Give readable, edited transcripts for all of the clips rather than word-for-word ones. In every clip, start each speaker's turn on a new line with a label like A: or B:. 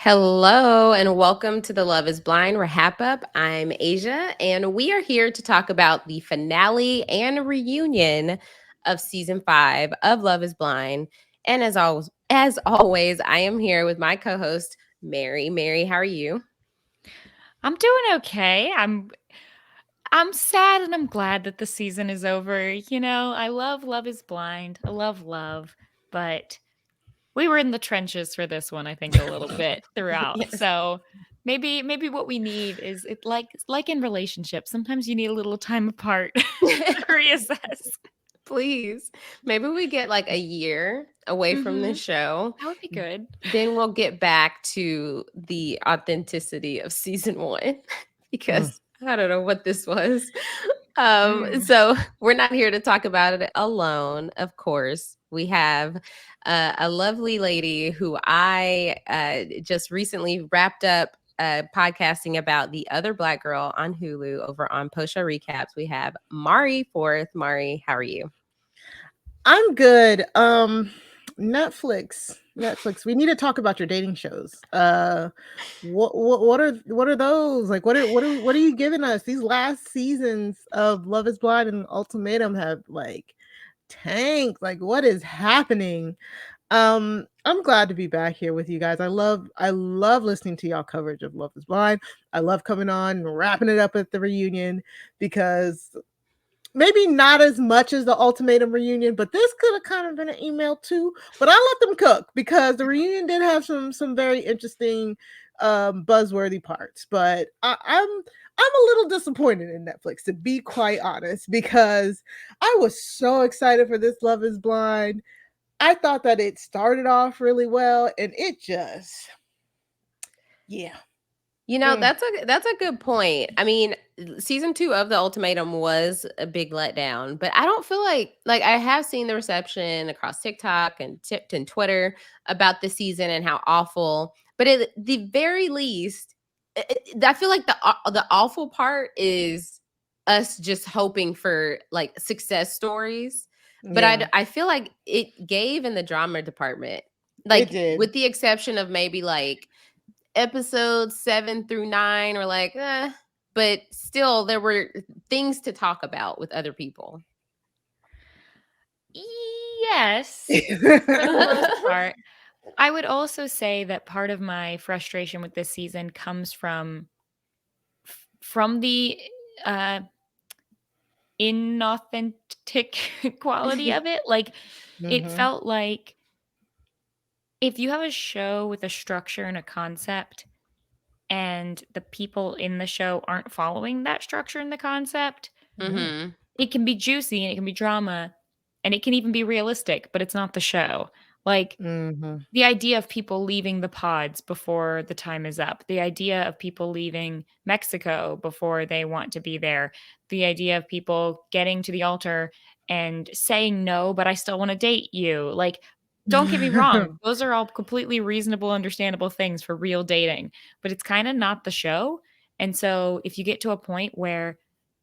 A: Hello and welcome to the Love is Blind RHAP-Up. I'm Aysha and we are here to talk about the finale and reunion of season 5 of Love is Blind. And as always, I am here with my co-host Mary. Mary, how are you?
B: I'm doing okay. I'm sad and I'm glad that the season is over. I love Love is Blind. I love love, but we were in the trenches for this one, I think, a little bit throughout.
A: Yes.
B: So maybe what we need is it's like in relationships. Sometimes you need a little time apart to reassess.
A: Please. Maybe we get like a year away from
B: hmm
A: the show.
B: That would be good.
A: Then we'll get back to the authenticity of season 1
C: Mm,
A: because I don't know what this was.
B: Mm.
A: So we're not here to talk about it alone, of course. We have a lovely lady who I just recently wrapped up podcasting about the other Black girl on Hulu over on Post Show Recaps. We have Mari Forth. Mari, how are you?
C: I'm good. Netflix. We need to talk about your dating shows. What are those? Like what are you giving us? These last seasons of Love is Blind and Ultimatum have like tanked. Like what is happening? I'm glad to be back here with you guys. I love listening to y'all coverage of Love is Blind. I love coming on and wrapping it up at the reunion because maybe not as much as the ultimatum reunion, but this could have kind of been an email too. But I let them cook because the reunion did have some very interesting buzzworthy parts. But I'm a little disappointed in Netflix, to be quite honest, because I was so excited for this Love is Blind. I thought that it started off really well and it just yeah.
A: You know,
C: Mm,
A: that's a good point. I mean, season 2 of The Ultimatum was a big letdown, but I don't feel like I have seen the reception across TikTok and Twitter about the season and how awful. But at the very least, I feel like the awful part is us just hoping for like success stories. But
C: yeah,
A: I feel like it gave in the drama department,
C: it
A: like
C: did.
A: with the exception of maybe like episodes 7 through 9 are like, but still there were things to talk about with other people.
B: Yes, for the most part. I would also say that part of my frustration with this season comes from the uh inauthentic quality of it. Like it
C: Mhm.
B: felt like if you have a show with a structure and a concept and the people in the show aren't following that structure and the concept,
C: Mm.
A: hmm
B: it can be juicy and it can be drama and it can even be realistic, but it's not the show. Like
C: Mhm.
B: the idea of people leaving the pods before the time is up, the idea of people leaving Mexico before they want to be there, the idea of people getting to the altar and saying no, but I still want to date you. Like, don't get me wrong, those are all completely reasonable, understandable things for real dating, but it's kind of not the show. And so if you get to a point where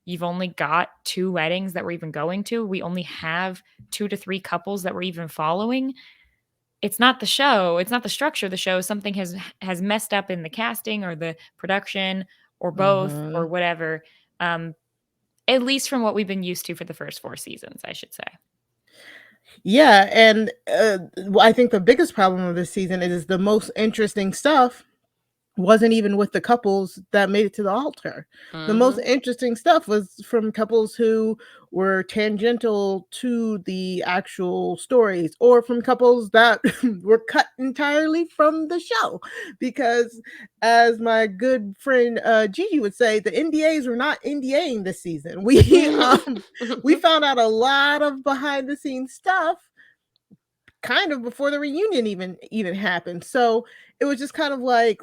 B: you've only got two weddings that we're even going to, we only have two to three couples that we're even following, it's not the show, it's not the structure of the show, something has messed up in the casting or the production or both or
C: Mhm.
B: whatever, um, at least from what we've been used to for the first 4 seasons, I should say.
C: Yeah, and I think the biggest problem of this season is the most interesting stuff wasn't even with the couples that made it to the altar. The most
A: hmm
C: interesting stuff was from couples who were tangential to the actual stories or from couples that were cut entirely from the show. Because as my good friend Gigi would say, the NDAs were not NDAing this season. We found out a lot of behind the scenes stuff kind of before the reunion even happened. So it was just kind of like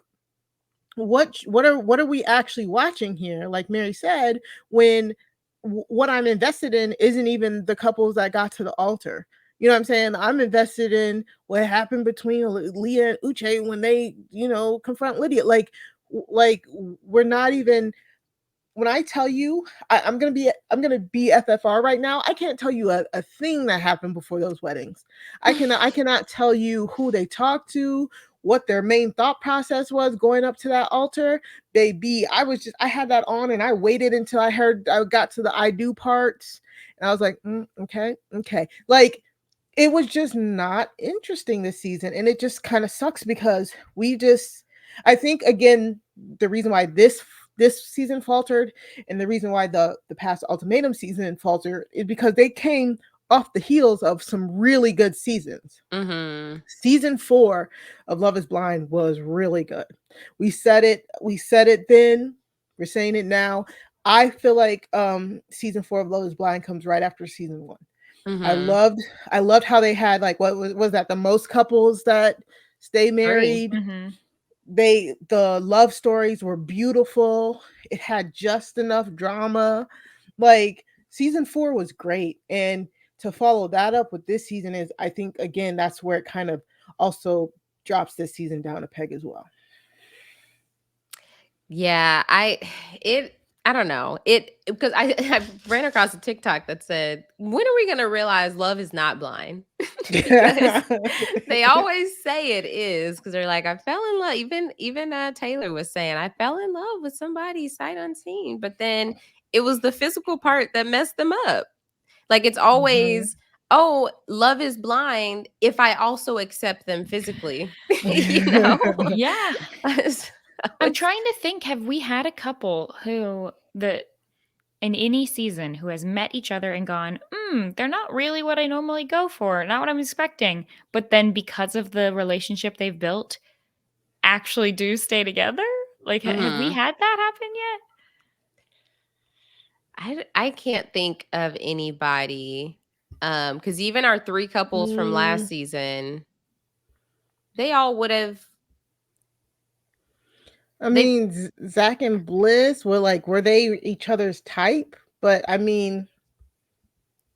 C: what are we actually watching here, like Mary said, when what I'm invested in isn't even the couples that got to the altar. You know what I'm saying? I'm invested in what happened between Leah and Uche when they, confront Lydia. Like we're not even when I tell you, I'm gonna be FFR right now. I can't tell you a thing that happened before those weddings. I cannot tell you who they talked to, what their main thought process was going up to that altar, baby, I had that on and I waited until I got to the I do parts. And I was like, okay, okay. Like, it was just not interesting this season. And it just kind of sucks because I think, again, the reason why this season faltered and the reason why the past ultimatum season faltered is because they came off the heels of some really good seasons.
A: Mm-hmm.
C: Season 4 of Love is Blind was really good. We said it then, we're saying it now. I feel like season 4 of Love is Blind comes right after season 1.
A: Mm-hmm.
C: I loved how they had, like, what was that, the most couples that stay married.
B: Mm-hmm.
C: The love stories were beautiful. It had just enough drama. Like, season 4 was great, and to follow that up with this season is, I think, again, that's where it kind of also drops this season down a peg as well.
A: Yeah, I don't know. Because I ran across a TikTok that said, "When are we going to realize love is not blind?" Because they always say it is, because they're like, I fell in love. Even Taylor was saying, I fell in love with somebody sight unseen, but then it was the physical part that messed them up. Like, it's always, oh, love is blind if I also accept them physically. You know?
B: Yeah.
A: So
B: I'm trying to think, have we had a couple who in any season who has met each other and gone, they're not really what I normally go for, not what I'm expecting, but then because of the relationship they've built, actually do stay together? Like, have we had that happen yet?
A: I can't think of anybody, because even our 3 couples from last season, they all would have.
C: I mean, Zach and Bliss were they each other's type? But I mean,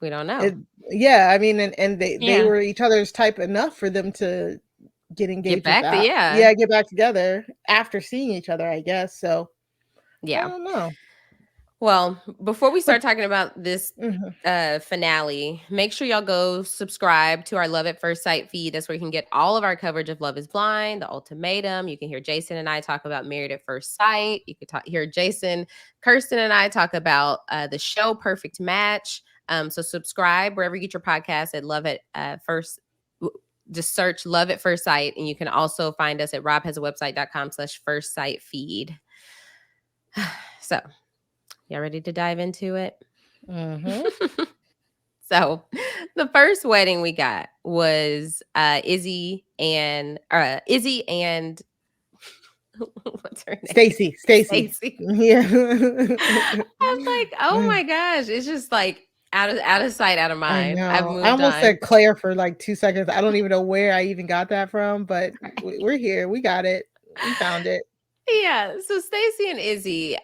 A: we don't know.
C: Yeah, I mean, and they
B: Yeah.
C: were each other's type enough for them to get engaged
A: back
C: with that.
A: yeah.
C: Get back together after seeing each other, I guess. So
A: Yeah.
C: I don't know.
A: Well, before we start talking about this
C: Mhm.
A: finale, make sure y'all go subscribe to our Love at First Sight feed. That's where you can get all of our coverage of Love is Blind, The Ultimatum. You can hear Jason and I talk about Married at First Sight. You can hear Jason, Kirsten, and I talk about the show Perfect Match. So subscribe wherever you get your podcast at Love at First. Just search Love at First Sight, and you can also find us at robhasawebsite.com/first sight feed. So, y'all ready to dive into it?
C: Mm-hmm.
A: So, the first wedding we got was Izzy and what's her name?
C: Stacy.
A: Stacy.
C: Yeah.
A: I was like, oh my gosh, it's just like out of sight, out of
C: I
A: mind. I've
C: know.
A: moved
C: I almost
A: on.
C: said Claire for like 2 seconds. I don't even know where I even got that from, but we're here. We got it. We found it.
A: Yeah. So Stacy and Izzy,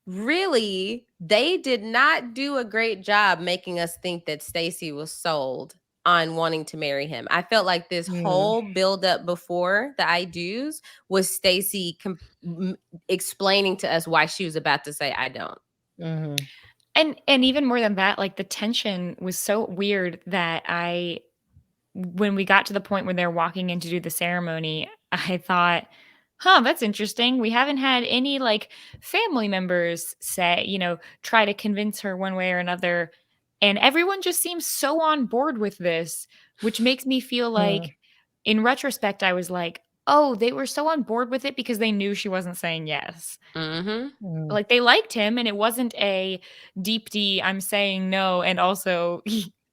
A: really, they did not do a great job making us think that Stacy was sold on wanting to marry him. I felt like this whole build up before the I do's was Stacy explaining to us why she was about to say I don't.
C: Mm-hmm.
B: And even more than that, like, the tension was so weird that when we got to the point where they're walking in to do the ceremony, I thought, that's interesting. We haven't had any, like, family members try to convince her one way or another. And everyone just seems so on board with this, which makes me feel like, in retrospect, I was like, oh, they were so on board with it because they knew she wasn't saying yes.
A: Mm-hmm.
B: Like, they liked him, and it wasn't a deep D, I'm saying no, and also,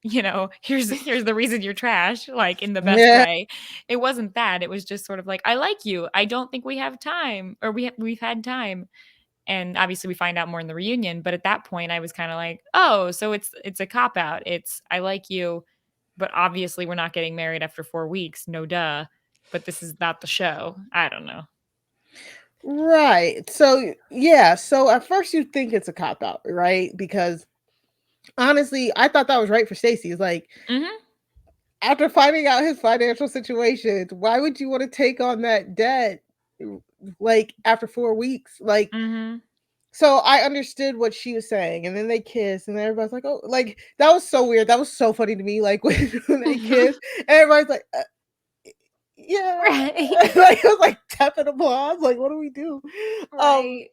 B: here's the reason you're trash, like, in the best way. It wasn't that. It was just sort of like, I like you. I don't think we have time, or we've had time. And obviously we find out more in the reunion, but at that point I was kind of like, oh, so it's a cop out. It's, I like you, but obviously we're not getting married after 4 weeks. No duh. But this is not the show. I don't know.
C: Right. So, yeah. So at first you think it's a cop out, right? Because honestly, I thought that was right for Stacy. It's like, after finding out his financial situation, why would you want to take on that debt? Like, after 4 weeks? Like, so I understood what she was saying. And then they kissed, and everybody's like, oh, like, that was so weird. That was so funny to me. Like, when they kissed, everybody's like, Yeah.
A: Right.
C: Like, it was like tepid applause. Like, what do we do?
A: Right.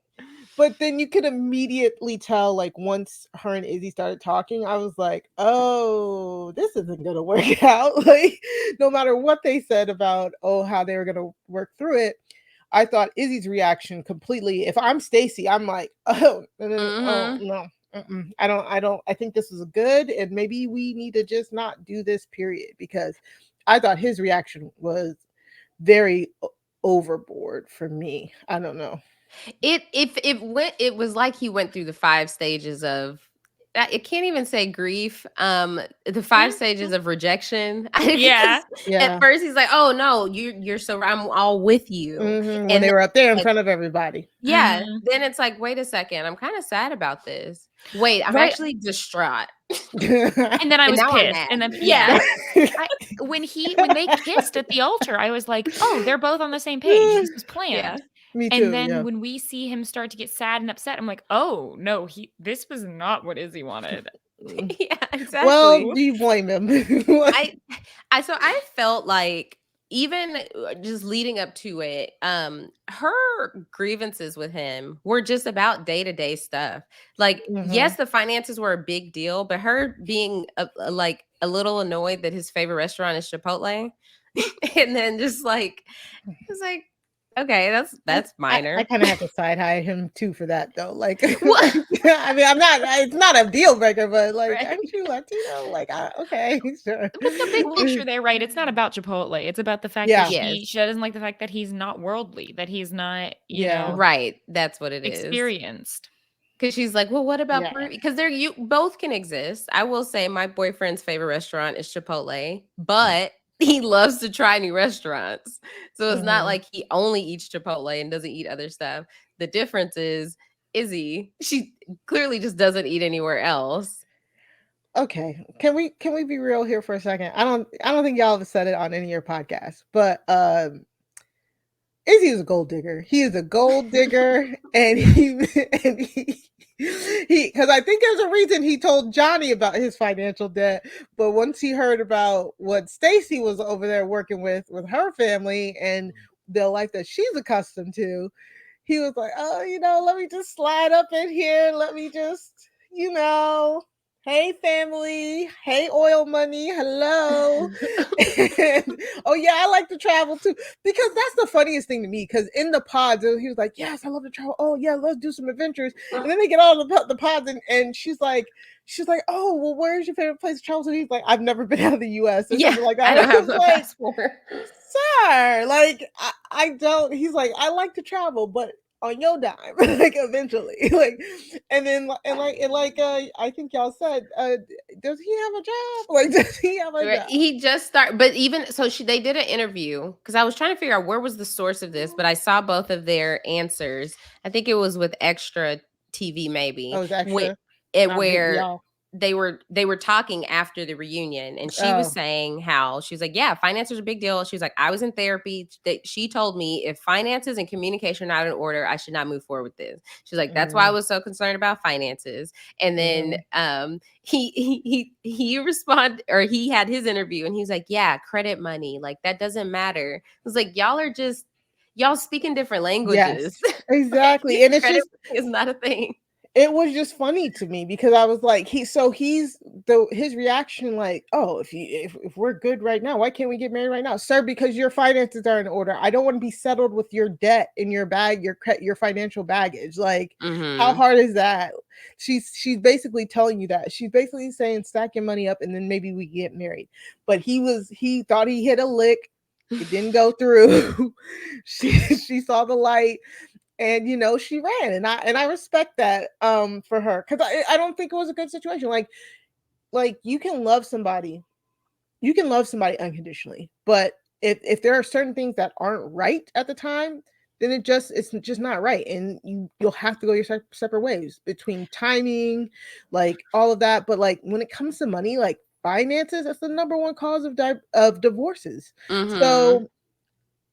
C: But then you could immediately tell, like, once her and Izzy started talking, I was like, oh, this isn't gonna work out. Like, no matter what they said about how they were gonna work through it, I thought Izzy's reaction completely. If I'm Stacy, I'm like, oh,
A: Mhm.
C: no. I think this is good, and maybe we need to just not do this, period. Because I thought his reaction was very overboard for me. I don't know.
A: It was like he went through the 5 stages of it can't even say grief, the 5 stages of rejection.
B: Yeah.
A: Because at
C: Yeah.
A: first he's like, "Oh, no, you're so I'm all with you."
C: When
A: And
C: they
A: then
C: were up there in
A: like,
C: front of everybody.
A: yeah, then it's like, "Wait a second, I'm kinda sad about this. Wait, I'm
B: Right.
A: actually distraught."
B: And then I
A: And
B: was
A: now I'm
B: pissed.
A: mad.
B: And then
A: Yeah.
B: I when they kissed at the altar, I was like, "Oh, they're both on the same page. This was
A: Yeah.
B: planned."
C: Me
B: And
C: too.
B: then
C: Yeah.
B: when we see him start to get sad and upset, I'm like, "Oh, no, this was not what Izzy wanted."
A: Yeah,
C: Well,
A: exactly.
C: do you blame him?
A: I I felt like even just leading up to it, her grievances with him were just about day-to-day stuff. Like,
C: Mhm.
A: yes, the finances were a big deal, but her being like a little annoyed that his favorite restaurant is Chipotle, and then just like it's like, okay, that's
C: I
A: minor.
C: kind of have to side eye him too for that though. Like,
A: What?
C: I mean, I'm not. It's not a deal breaker, but like,
A: Right.
C: aren't you Latino? Like, okay, sure.
B: But the big
A: Well,
B: picture there, right? It's not about Chipotle. It's about the fact that
C: Yeah,
A: yes.
B: she doesn't like the fact that he's not worldly, that he's not,
C: yeah,
A: Right. That's what it is.
B: experienced.
A: Because she's like, well, what about
C: yeah.
A: Peru? Because they're you both can exist. I will say my boyfriend's favorite restaurant is Chipotle, but he loves to try new restaurants. So it's not
C: Mhm.
A: like he only eats Chipotle and doesn't eat other stuff. The difference is Izzy, she clearly just doesn't eat anywhere else.
C: Okay, can we be real here for a second? I don't think y'all have said it on any of your podcasts, but Izzy is a gold digger. He is a gold digger, and he because I think there's a reason he told Johnie about his financial debt. But once he heard about what Stacy was over there working with her family and the life that she's accustomed to, he was like, "Oh, let me just slide up in here. Let me just, you know." Hey family, hey oil money, hello. And oh yeah, I like to travel too. Because that's the funniest thing to me. Because in the pods, he was like, "Yes, I love to travel. Oh yeah, let's do some adventures." And then they get all the pods, and she's like, "Oh well, where's your favorite place to travel to?" He's like, "I've never been out of the U.S." or
A: Yeah,
C: something like
A: I
C: that.
A: don't
C: I
A: have
C: was
A: a
C: like,
A: passport.
C: "Sir, like I don't." He's like, "I like to travel, but on your dime, like eventually." Like, I think y'all said, does he have a job? Like, does he have a
A: Right,
C: job?
A: he just started, but even so, they did an interview because I was trying to figure out where was the source of this, but I saw both of their answers. I think it was with Extra TV, maybe,
C: Oh, it's extra. I'm hitting
A: where
C: y'all.
A: they were talking after the reunion, and she was
C: Oh,
A: saying how she was like, yeah, finances are a big deal. She was like, I was in therapy. She told me if finances and communication are not in order, I should not move forward with this. She's like, that's why I
C: mm,
A: was so concerned about finances. And then
C: mhm.
A: he responded, or he had his interview, and he was like, yeah, credit money, like that doesn't matter. It was like, y'all speaking different languages.
C: Yes,
A: Like,
C: exactly. And it's
A: credit
C: just
A: money is not a thing.
C: it was just funny to me because I was like, he's his reaction, like, "Oh, if we're good right now, why can't we get married right now, sir? Because your finances are in order. I don't want to be settled with your debt in your bag, your financial baggage. Like, how
A: Hmm.
C: hard is that?" She's basically telling you that. She's basically saying, "Stack your money up, and then maybe we get married." But he thought he hit a lick. It didn't go through. She saw the light, and she ran, and I respect that for her, because I don't think it was a good situation. Like you can love somebody unconditionally, but if there are certain things that aren't right at the time, then it's just not right, and you'll have to go your separate ways between timing, like all of that. But like when it comes to money, like finances, that's the number one cause of divorces.
A: Hmm.
C: So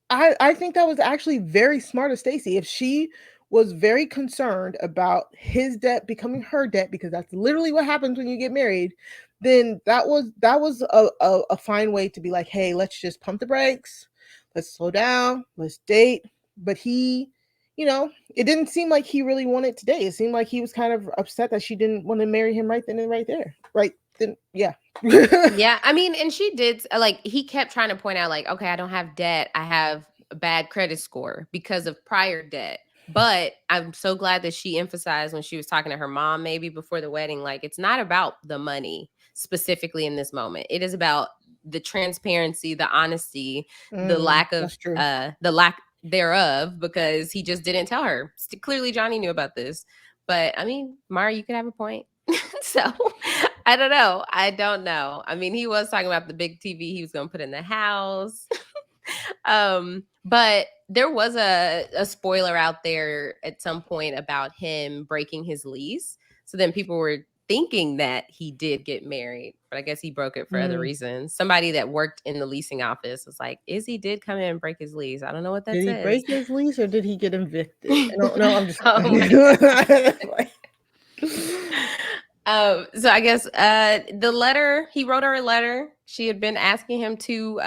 C: I think that was actually very smart of Stacy. If she was very concerned about his debt becoming her debt, because that's literally what happens when you get married, then that was a fine way to be like, hey, let's just pump the brakes. let's slow down, let's date. But he, it didn't seem like he really wanted to date. It seemed like he was kind of upset that she didn't want to marry him right then and right there. Right then, yeah.
A: Yeah, I mean, and she did, like, he kept trying to point out, like, okay, I don't have debt. I have a bad credit score because of prior debt. But I'm so glad that she emphasized when she was talking to her mom, maybe before the wedding, like, it's not about the money specifically in this moment. It is about the transparency, the honesty, the lack of,
C: That's true.
A: the lack thereof, because he just didn't tell her. Clearly, Johnie knew about this. But I mean, Mara, you could have a point. So I don't know. I don't know. I mean, he was talking about the big TV he was going to put in the house. But there was a spoiler out there at some point about him breaking his lease. So then people were thinking that he did get married, but I guess he broke it for other reasons. Somebody that worked in the leasing office was like, Izzy did come in and break his lease. I don't know what that
C: Did
A: says.
C: he break his lease or did he get evicted? I don't know. I'm just
A: Oh my God. So I guess the letter, he wrote her a letter. She had been asking him to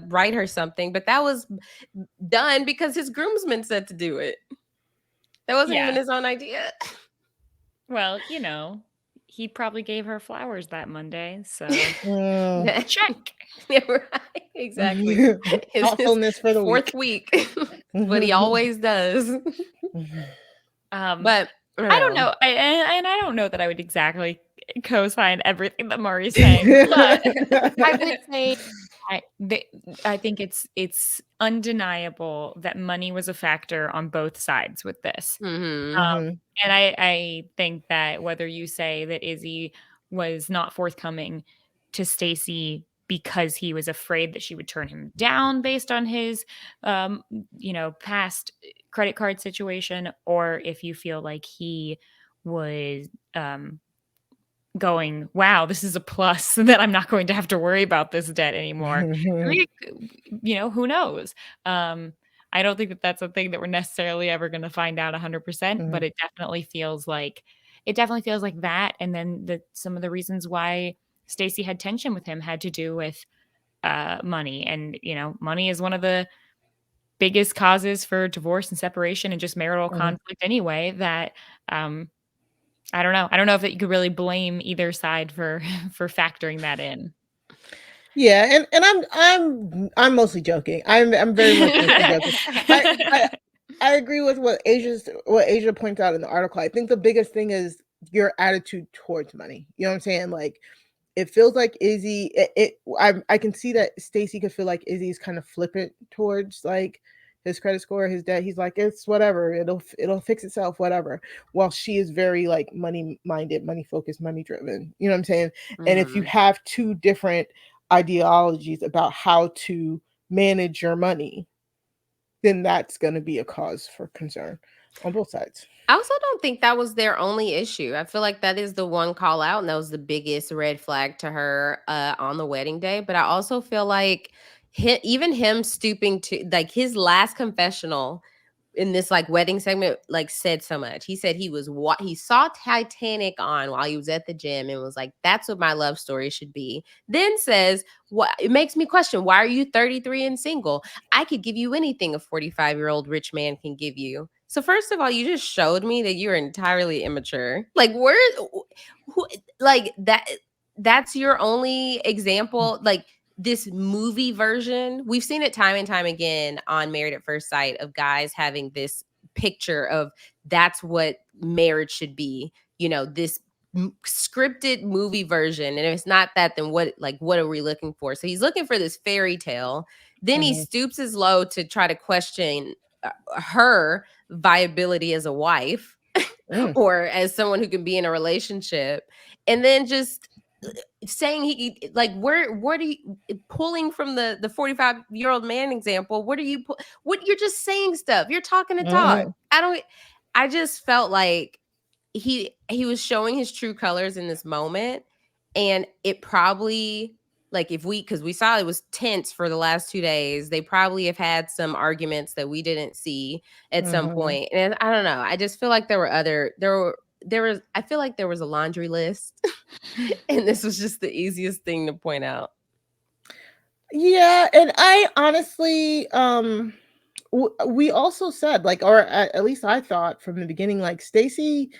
A: write her something, but that was done because his groomsmen said to do it. That wasn't even his own idea.
B: Well, he probably gave her flowers that Monday, so check.
A: Yeah, right. Exactly. His
C: Thoughtfulness for the
A: fourth week. What he always does. But
B: I don't know. I don't know that I would exactly co-sign everything that Mari's saying, but I would say I think it's undeniable that money was a factor on both sides with this. And I think that whether you say that Izzy was not forthcoming to Stacy because he was afraid that she would turn him down based on his, past credit card situation, or if you feel like he was going, wow, this is a plus that I'm not going to have to worry about this debt anymore. Who knows? I don't think that that's a thing that we're necessarily ever going to find out 100%, but it definitely feels like that. And then some of the reasons why Stacy had tension with him had to do with money. And, money is one of the biggest causes for divorce and separation and just marital conflict anyway, that I don't know. I don't know if that you could really blame either side for factoring that in.
C: Yeah, and I'm mostly joking. I'm very much joking. I agree with what Aysha points out in the article. I think the biggest thing is your attitude towards money. You know what I'm saying? Like, it feels like Izzy. I can see that Stacy could feel like Izzy's kind of flippant towards like his credit score, his debt. He's like, it's whatever. It'll fix itself, whatever. While she is very like money minded, money focused, money driven. You know what I'm saying? And if you have two different ideologies about how to manage your money, then that's going to be a cause for concern on both sides.
A: I also don't think that was their only issue. I feel like that is the one call out, and that was the biggest red flag to her on the wedding day. But I also feel like even him stooping to, like, his last confessional in this like wedding segment, like, said so much. He said he saw Titanic on while he was at the gym and was like, that's what my love story should be. Then says, what, it makes me question, why are you 33 and single? I could give you anything a 45-year-old rich man can give you. So first of all, you just showed me that you're entirely immature. Like, like that's your only example. Like, this movie version, we've seen it time and time again on Married at First Sight, of guys having this picture of that's what marriage should be, this scripted movie version. And if it's not that, then what are we looking for? So he's looking for this fairy tale. Then he stoops his low to try to question her viability as a wife or as someone who can be in a relationship. And then just saying he, like, what are you pulling from the 45-year-old man example? What are you what, you're just saying stuff, you're talking to talk. I just felt like he was showing his true colors in this moment. And it probably, like, because we saw it was tense for the last 2 days, they probably have had some arguments that we didn't see at some point. And I don't know, I just feel like I feel like there was a laundry list and this was just the easiest thing to point out.
C: Yeah, and I honestly, we also said like, or at least I thought from the beginning, like Stacy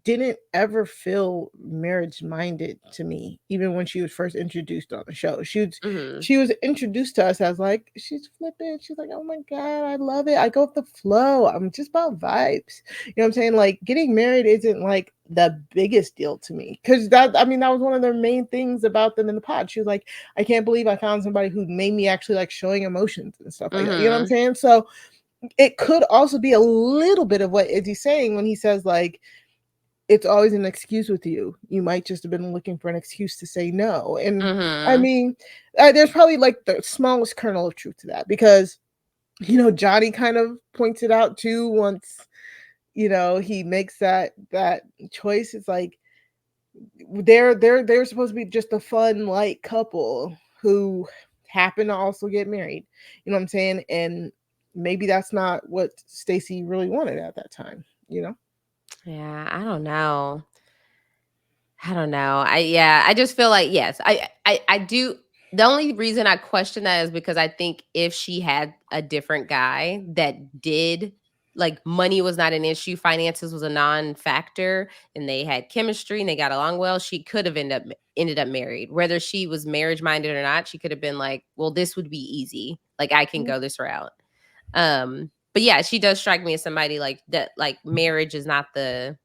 C: didn't ever feel marriage minded to me, even when she was first introduced on the show.
A: Hmm.
C: She was introduced to us as like she's flippant. She's like, oh my god, I love it. I go with the flow. I'm just about vibes. You know what I'm saying? Like getting married isn't like the biggest deal to me because that I mean that was one of their main things about them in the pod. She was like, I can't believe I found somebody who made me actually like showing emotions and stuff like that. You know what I'm
A: Hmm.
C: saying? So it could also be a little bit of what Izzy's saying when he says like it's always an excuse with you. You might just have been looking for an excuse to say no. And I
A: Hmm.
C: mean, there's probably like the smallest kernel of truth to that because, Johnny kind of points it out too once, he makes that choice. It's like they're supposed to be just a fun, light couple who happen to also get married. You know what I'm saying? And maybe that's not what Stacy really wanted at that time, you know?
A: Yeah, I don't know. I don't know. I just feel like yes, I do. The only reason I question that is because I think if she had a different guy that did like money was not an issue, finances was a non-factor, and they had chemistry and they got along well, she could have ended up married. Whether she was marriage minded or not, she could have been like, well, this would be easy. Like I can go this route. But yeah, she does strike me as somebody like that. Like marriage is not the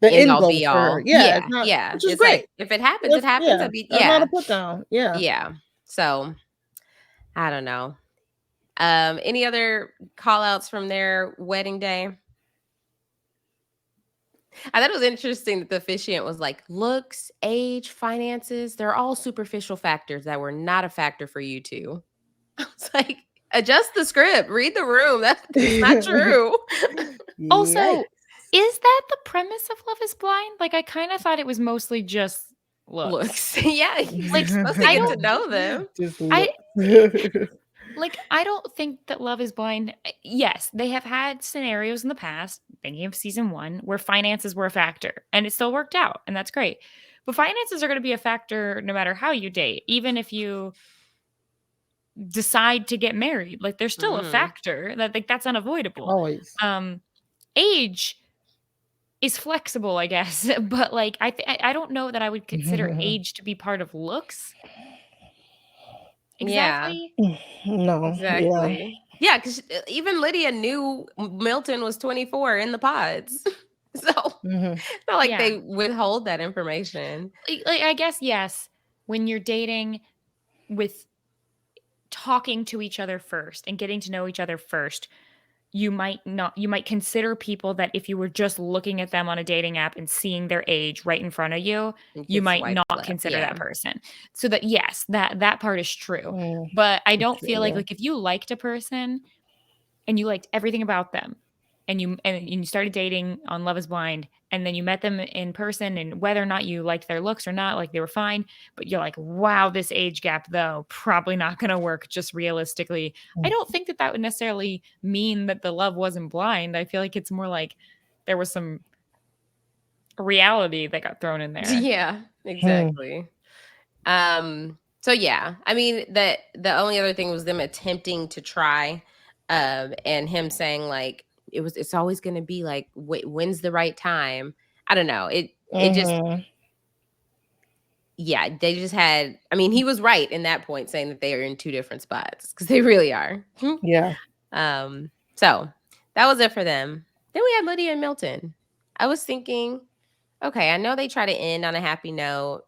C: The
A: end
C: end
A: all
C: goal
A: be
C: for her.
A: all.
C: Yeah, it's
A: Yeah,
C: not,
A: yeah.
C: which is
A: It's like
C: great.
A: if it happens, it
C: That's,
A: happens.
C: yeah,
A: I'd be
C: that's not a
A: yeah,
C: put down. Yeah.
A: yeah. So I don't know. Any other call outs from their wedding day? I thought it was interesting that the officiant was like, looks, age, finances, they're all superficial factors that were not a factor for you two. I was like, adjust the script, read the room. That's not true.
C: Yikes.
B: Also, is that the premise of Love is Blind? Like, I kind of thought it was mostly just looks.
A: Looks. Yeah, you're
B: Like,
A: supposed to
B: I
A: get
B: don't,
A: to know them.
C: Just
B: I
C: look.
B: I don't think that Love is Blind. Yes, they have had scenarios in the past, thinking of season 1, where finances were a factor and it still worked out, and that's great. But finances are going to be a factor no matter how you date, even if you decide to get married. Like, there's still a
A: Hmm.
B: factor that like that's unavoidable.
C: Always.
B: Um, age is flexible, I guess, but like I don't know that I would consider age to be part of looks
A: Yeah.
B: exactly.
C: No, yeah.
A: Exactly. Yeah, because even Lydia knew Milton was 24 in the pods. So
C: Mhm.
A: it's not like
B: Yeah.
A: they withhold that information.
B: I guess yes, when you're dating with talking to each other first and getting to know each other first, you might consider people that if you were just looking at them on a dating app and seeing their age right in front of you,
A: You
B: you
A: could
B: might
A: swipe
B: not
A: left.
B: consider that
A: Yeah.
B: person. So that yes, that part is true.
C: Mm,
B: But I
C: that's
B: don't
C: true,
B: feel
C: yeah.
B: like if you liked a person and you liked everything about them and you started dating on Love is Blind and then you met them in person and whether or not you liked their looks or not, like they were fine, but you're like, wow, this age gap though, probably not going to work just realistically. I
C: Mm.
B: don't think that that would necessarily mean that the love wasn't blind. I feel like it's more like there was some reality that got thrown in there.
A: Yeah,
C: Hmm.
A: exactly. So yeah, I mean the only other thing was them attempting to try and him saying like it's always going to be like when's the right time. I don't know. It just
C: Mhm.
A: yeah, they just had I mean, he was right in that point saying that they are in two different spots cuz they really are.
C: Yeah.
A: So that was it for them. Then we had Lydia and Milton. I was thinking, okay, I know they try to end on a happy note,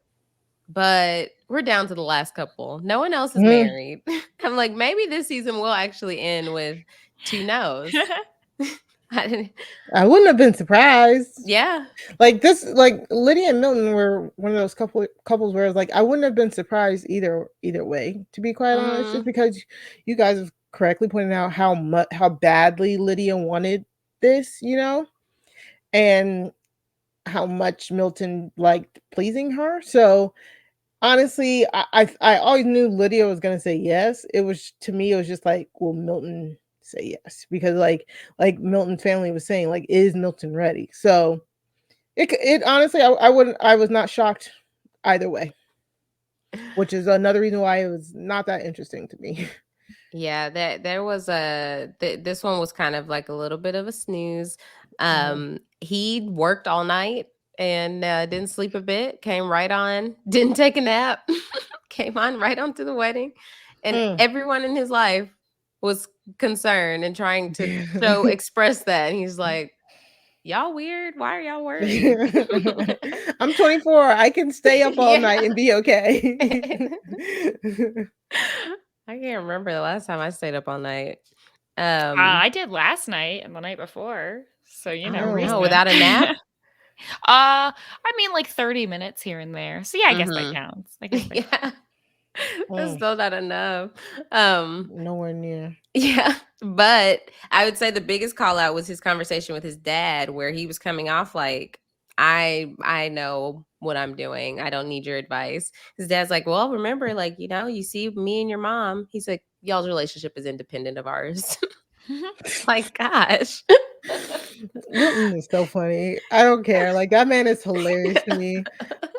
A: but we're down to the last couple. No one else is
C: Mhm.
A: married. I'm like, maybe this season will actually end with two no's. I didn't-
C: I wouldn't have been surprised.
A: yeah.
C: Like this, like Lydia and Milton were one of those couples where it's like I wouldn't have been surprised either way, to be quite honest, just
A: Mm,
C: because you guys have correctly pointed out how badly Lydia wanted this, and how much Milton liked pleasing her. So honestly, I always knew Lydia was gonna say yes. It was to me, it was just like, will Milton say yes? Because like Milton's family was saying, like, is Milton ready? So it honestly, I wouldn't, I was not shocked either way. which is another reason why it was not that interesting to me.
A: Yeah, there was this one was kind of like a little bit of a snooze. He worked all night and didn't sleep a bit. Came right on, didn't take a nap. Came on right onto the wedding, and everyone in his life was concerned and trying to express that. And he's like, "Y'all weird. Why are y'all worried?"
C: I'm 24. I can stay up all night and be okay.
A: I can't remember the last time I stayed up all night.
B: I did last night and the night before. So, reason.
A: Without a nap?
B: I mean, like 30 minutes here and there. So, yeah, I guess that counts.
A: Yeah. That's still not enough.
C: Nowhere near.
A: Yeah. But I would say the biggest call out was his conversation with his dad, where he was coming off like, I know what I'm doing. I don't need your advice. His dad's like, well, remember, like, you see me and your mom. He's like, y'all's relationship is independent of ours. Like, gosh.
C: Milton is so funny. I don't care. Like, that man is hilarious to me.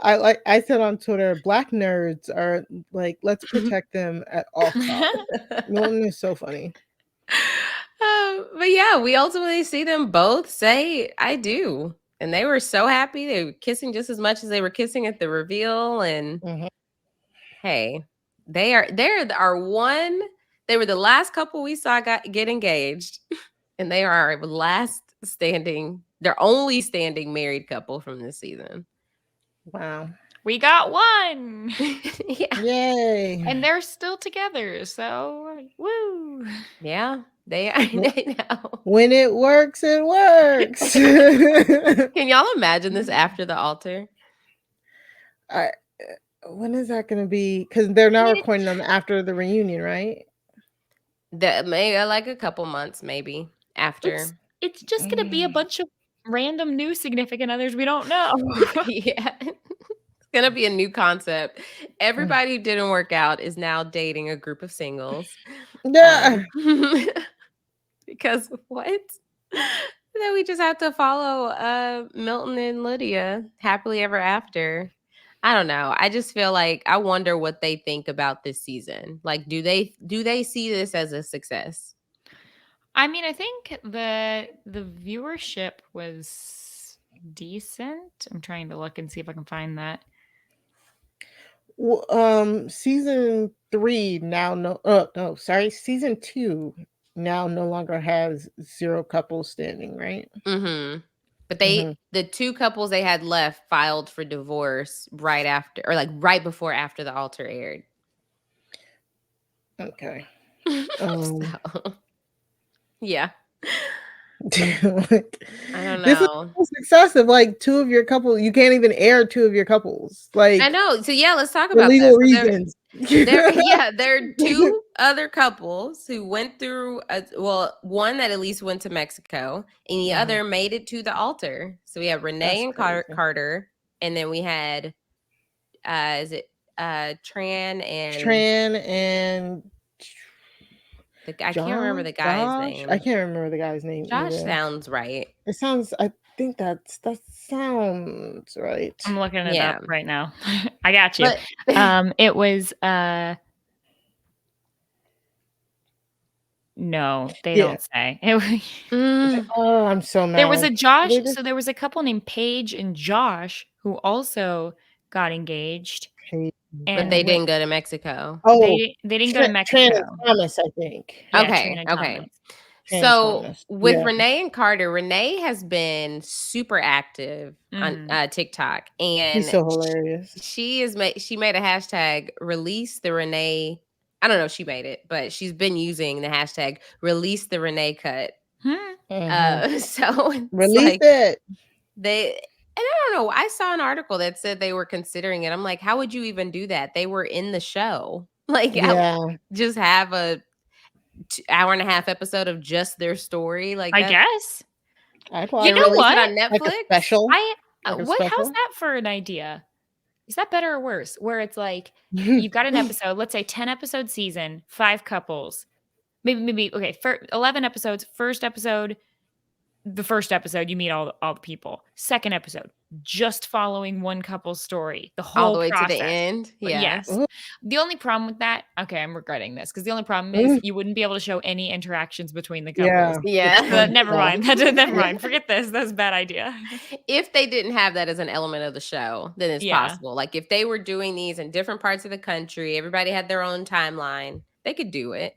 C: I said on Twitter, Black nerds are like, let's protect them at all costs. Milton is so funny.
A: But yeah, we ultimately see them both say, I do. And they were so happy. They were kissing just as much as they were kissing at the reveal. And hey, they were the last couple we saw get engaged. And they are our they're only standing married couple from this season.
C: Wow.
B: We got one.
A: Yeah.
C: Yay.
B: And they're still together. So, woo.
A: Yeah. I know.
C: When it works, it works.
A: Can y'all imagine this after the altar?
C: When is that going to be? Because they're now recording them after the reunion, right?
A: That may like a couple months, maybe after.
B: It's just going to be a bunch of random new significant others we don't know.
A: Yeah. It's going to be a new concept. Everybody who didn't work out is now dating a group of singles.
C: Yeah.
A: Because what? Then we just have to follow Milton and Lydia happily ever after. I don't know. I just feel like I wonder what they think about this season. Like, do they see this as a success?
B: I mean, I think the viewership was decent. I'm trying to look and see if I can find that.
C: Season 3 now season 2 now no longer has 0 couples standing, right?
A: But the 2 couples they had left filed for divorce right after, or like right before after the altar aired.
C: Okay.
A: So, yeah.
C: I
A: don't know.
C: This is excessive. Like, 2 of your couples, you can't even air 2 of your couples. Like,
A: I know. So yeah, let's talk about
C: legal
A: this.
C: reasons.
A: There are 2 other couples who went through one that at least went to Mexico, and the other made it to the altar. So we have Renee and Carter, and then we had is it Tran and I can't remember the guy's name.
C: I can't remember the guy's name.
A: Josh sounds right.
C: It sounds. I think that sounds right.
B: I'm looking it up right now. I got you. But, it was. No, they don't say.
C: Oh, I'm so mad.
B: There was a Josh. So there was a couple named Paige and Josh who also got engaged.
A: But they didn't go to Mexico.
C: Oh,
B: they didn't go to Mexico.
C: Tran and Thomas, I think.
B: Yeah,
A: okay. So with Renee and Carter, Renee has been super active on TikTok, and
C: she's so hilarious.
A: She made a hashtag release the Renee. I don't know if she made it, but she's been using the hashtag release the Renee cut. So
C: release it.
A: And I don't know. I saw an article that said they were considering it. I'm like, how would you even do that? They were in the show. Like, just have a 2.5-hour episode of just their story. Like,
B: I guess.
C: You
B: know what?
A: On Netflix.
C: Like a special.
B: How's that for an idea? Is that better or worse? Where it's like you've got an episode, let's say 10 episode season, 5 couples, maybe okay, for 11 episodes. First episode, the first episode, you meet all the people. Second episode, just following one couple's story, the
A: All
B: whole
A: the way
B: process.
A: to the end.
B: But
A: Yeah.
B: yes. The only problem with that, okay, I'm regretting this because the only problem is you wouldn't be able to show any interactions between the couples.
A: Yeah.
B: Never mind. Never mind. Forget this. That's a bad idea.
A: If they didn't have that as an element of the show, then it's possible. Like if they were doing these in different parts of the country, everybody had their own timeline, they could do it.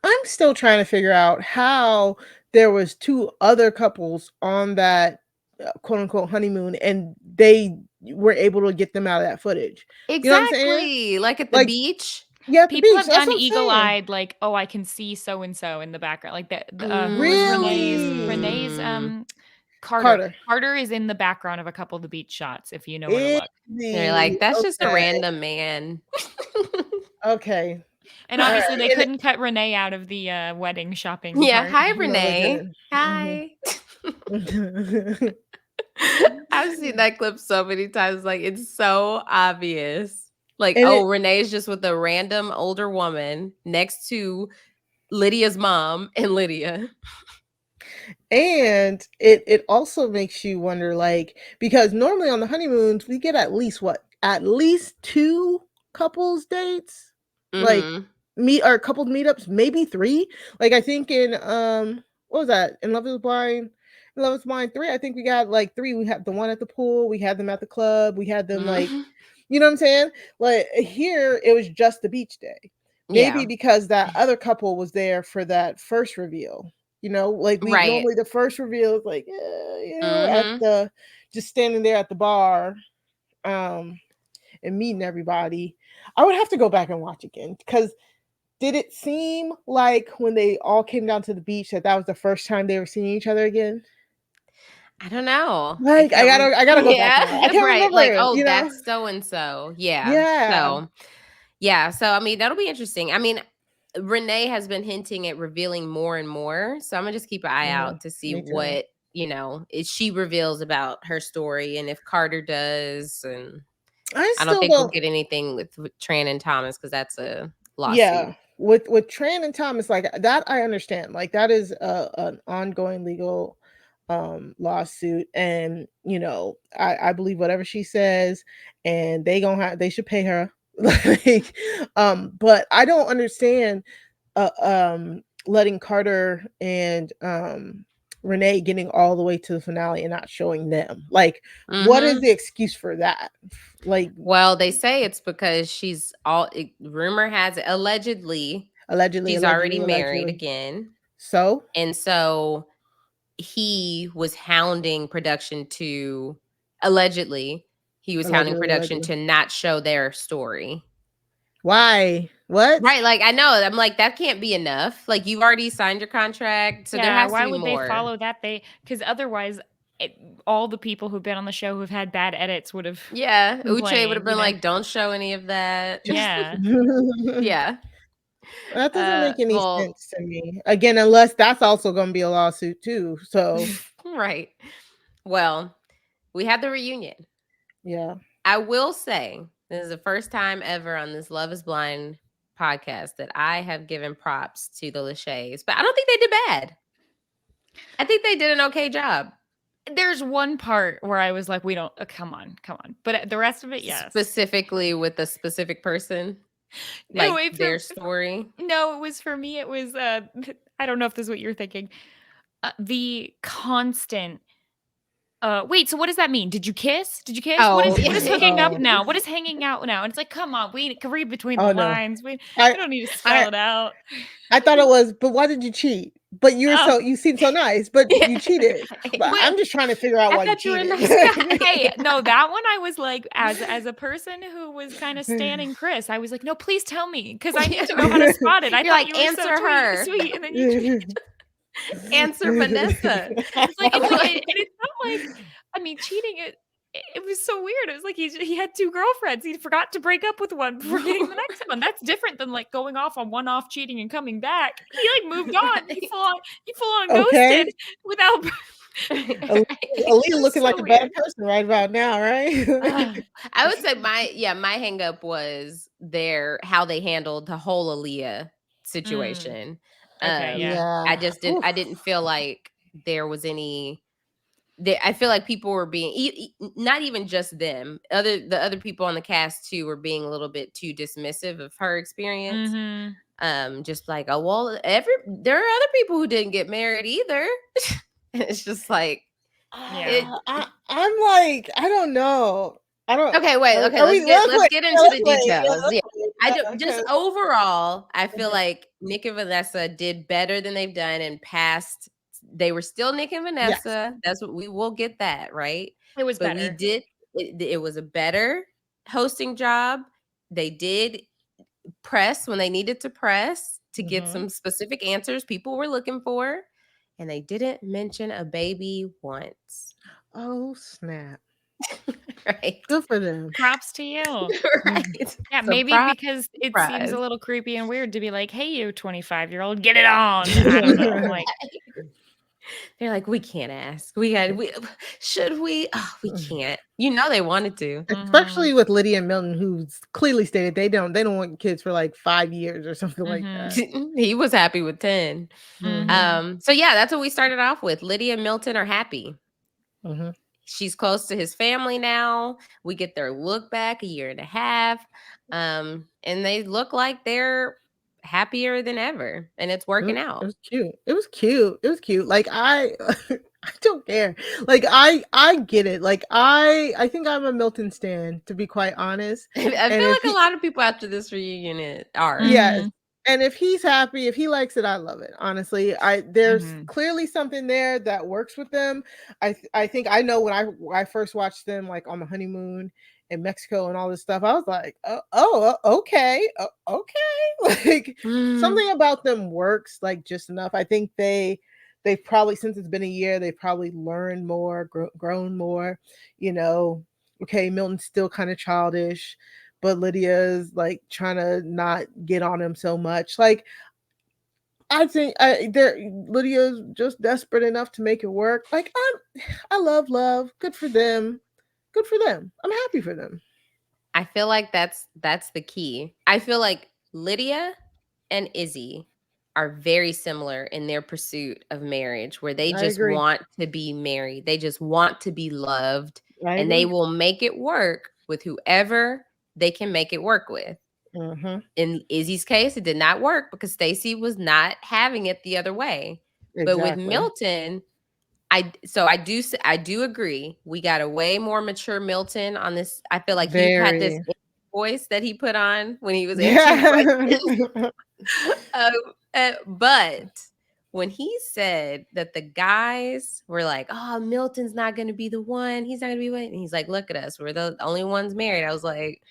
C: I'm still trying to figure out how there was 2 other couples on that quote unquote honeymoon and they were able to get them out of that footage.
A: Exactly.
C: You know what I'm saying?
A: Like at the beach.
C: Yeah, at
B: people
C: the beach.
B: have done eagle-eyed, like, oh, I can see so and so in the background, like that.
C: Really?
B: Renee's Carter. Carter is in the background of a couple of the beach shots. If you know where to look,
A: they're like, that's just a random man.
C: Okay.
B: And obviously they couldn't cut Renee out of the wedding shopping.
A: Yeah,
B: part.
A: hi Renee. Hi. I've seen that clip so many times. Like it's so obvious. Like, Renee's just with a random older woman next to Lydia's mom and Lydia.
C: And it also makes you wonder, like, because normally on the honeymoons we get at least 2 couples dates, like couples meetups, maybe 3. Like I think in what was that? In Love Is Blind 3, I think we got like 3. We had the one at the pool, we had them at the club, we had them like, you know what I'm saying? Like here it was just the beach day. Maybe because that other couple was there for that first reveal. You know, like normally the first reveal is like, at the just standing there at the bar, and meeting everybody. I would have to go back and watch again because did it seem like when they all came down to the beach that was the first time they were seeing each other again?
A: I don't know.
C: Like I gotta go back. I can't remember.
A: Like, oh, that's so and so. Yeah. So I mean, that'll be interesting. I mean, Renee has been hinting at revealing more and more. So I'm gonna just keep an eye out to see what, she reveals about her story and if Carter does. And I don't think we'll get anything with Tran and Thomas because that's a lawsuit. Yeah.
C: With Tran and Thomas, like that, I understand. Like that is an ongoing legal lawsuit, and I believe whatever she says, and they should pay her. Like, but I don't understand letting Carter and Renee getting all the way to the finale and not showing them. Like, what is the excuse for that? Like,
A: well, they say it's because rumor has it allegedly she's already married again.
C: So
A: he was hounding production to not show their story.
C: Why? What?
A: Right, like I know. I'm like, that can't be enough. Like you've already signed your contract, so there has to be more. Why would
B: they follow that? Because otherwise, all the people who've been on the show who've had bad edits would have.
A: Yeah, Uche would have been like, "Don't show any of that."
B: Yeah,
A: yeah.
C: That doesn't make any sense to me. Again, unless that's also going to be a lawsuit too. So
A: right. Well, we had the reunion.
C: Yeah.
A: I will say this is the first time ever on this Love Is Blind podcast that I have given props to the Lachey's, but I don't think they did bad. I think they did an okay job.
B: There's one part where I was like, we don't, come on. But the rest of it, yes.
A: Specifically with a specific person? Like their story?
B: No, it was for me. It was, I don't know if this is what you're thinking. The constant, wait, so what does that mean? Did you kiss?
A: Oh,
B: what is hooking up now? What is hanging out now? And it's like, come on, we can read between the lines. We don't need to spell it out.
C: I thought it was, but why did you cheat? But you seem so nice, but you cheated. But I'm just trying to figure out why you cheated.
B: Hey, no, that one I was like, as a person who was kind of standing Chris, I was like, no, please tell me, because I need to know how to spot it. I thought
A: like,
B: you were
A: answer
B: so
A: her.
B: Sweet, and then you
A: answer Vanessa.
B: And it's not like, I mean, cheating. It was so weird. It was like he had 2 girlfriends. He forgot to break up with one before getting the next one. That's different than like going off on one-off cheating and coming back. He like moved on. He full on ghosted without.
C: Aaliyah looking like a bad person right about now, right?
A: I would say my hang up was how they handled the whole Aaliyah situation.
B: Okay, yeah.
A: I didn't feel like there was any. I feel like people were being not even just them, the other people on the cast too were being a little bit too dismissive of her experience. Just like, oh well, there are other people who didn't get married either. It's just like,
B: Yeah.
C: I'm like, I don't know. I don't.
A: okay, wait, okay,
C: Are we,
A: let's get into the
C: wait,
A: details.
C: let's
A: Yeah,
C: wait,
A: I do. Just
C: okay.
A: overall, I feel like Nick and Vanessa did better than they've done in past. They were still Nick and
C: Yes.
A: Vanessa. That's what we will get that right.
B: It was
A: But
B: better.
A: we did. It was a better hosting job. They did press when they needed to press to get some specific answers people were looking for, and they didn't mention a baby once.
C: Oh snap!
A: Right.
C: Good for them.
B: Props to you.
A: Right.
B: Yeah, maybe because it seems a little creepy and weird to be like, "Hey, you 25-year-old, get it on." I don't know. Like,
A: they're like, we can't ask. Should we? Oh, we can't. You know, they wanted to,
C: especially with Lydia and Milton, who's clearly stated they don't want kids for like 5 years or something like that.
A: He was happy with 10. So yeah, that's what we started off with. Lydia and Milton are happy. She's close to his family now. We get their look back a year and a half. And they look like they're happier than ever. And it's working out.
C: It was cute. It was cute. It was cute. Like I don't care. Like I get it. Like I think I'm a Milton stan, to be quite honest.
A: I feel like a lot of people after this reunion are.
C: Yes. And if he's happy, if he likes it, I love it. Honestly, there's clearly something there that works with them. I think I know when I first watched them like on the honeymoon in Mexico and all this stuff, I was like, okay, like something about them works like just enough. I think they've probably, since it's been a year, they've probably learned more, grown more. You know, okay, Milton's still kind of childish, but Lydia's like trying to not get on him so much. Like, I think Lydia's just desperate enough to make it work. Like, I love. Good for them. Good for them. I'm happy for them.
A: I feel like that's the key. I feel like Lydia and Izzy are very similar in their pursuit of marriage, where they just want to be married. They just want to be loved, and they will make it work with whoever they can make it work with. In Izzy's case, it did not work because Stacy was not having it the other way. But with Milton, I do agree. We got a way more mature Milton on this. I feel like he had this voice that he put on when he was answering questions. But when he said that the guys were like, "Oh, Milton's not going to be the one. He's not going to be one," and he's like, "Look at us. We're the only ones married." I was like,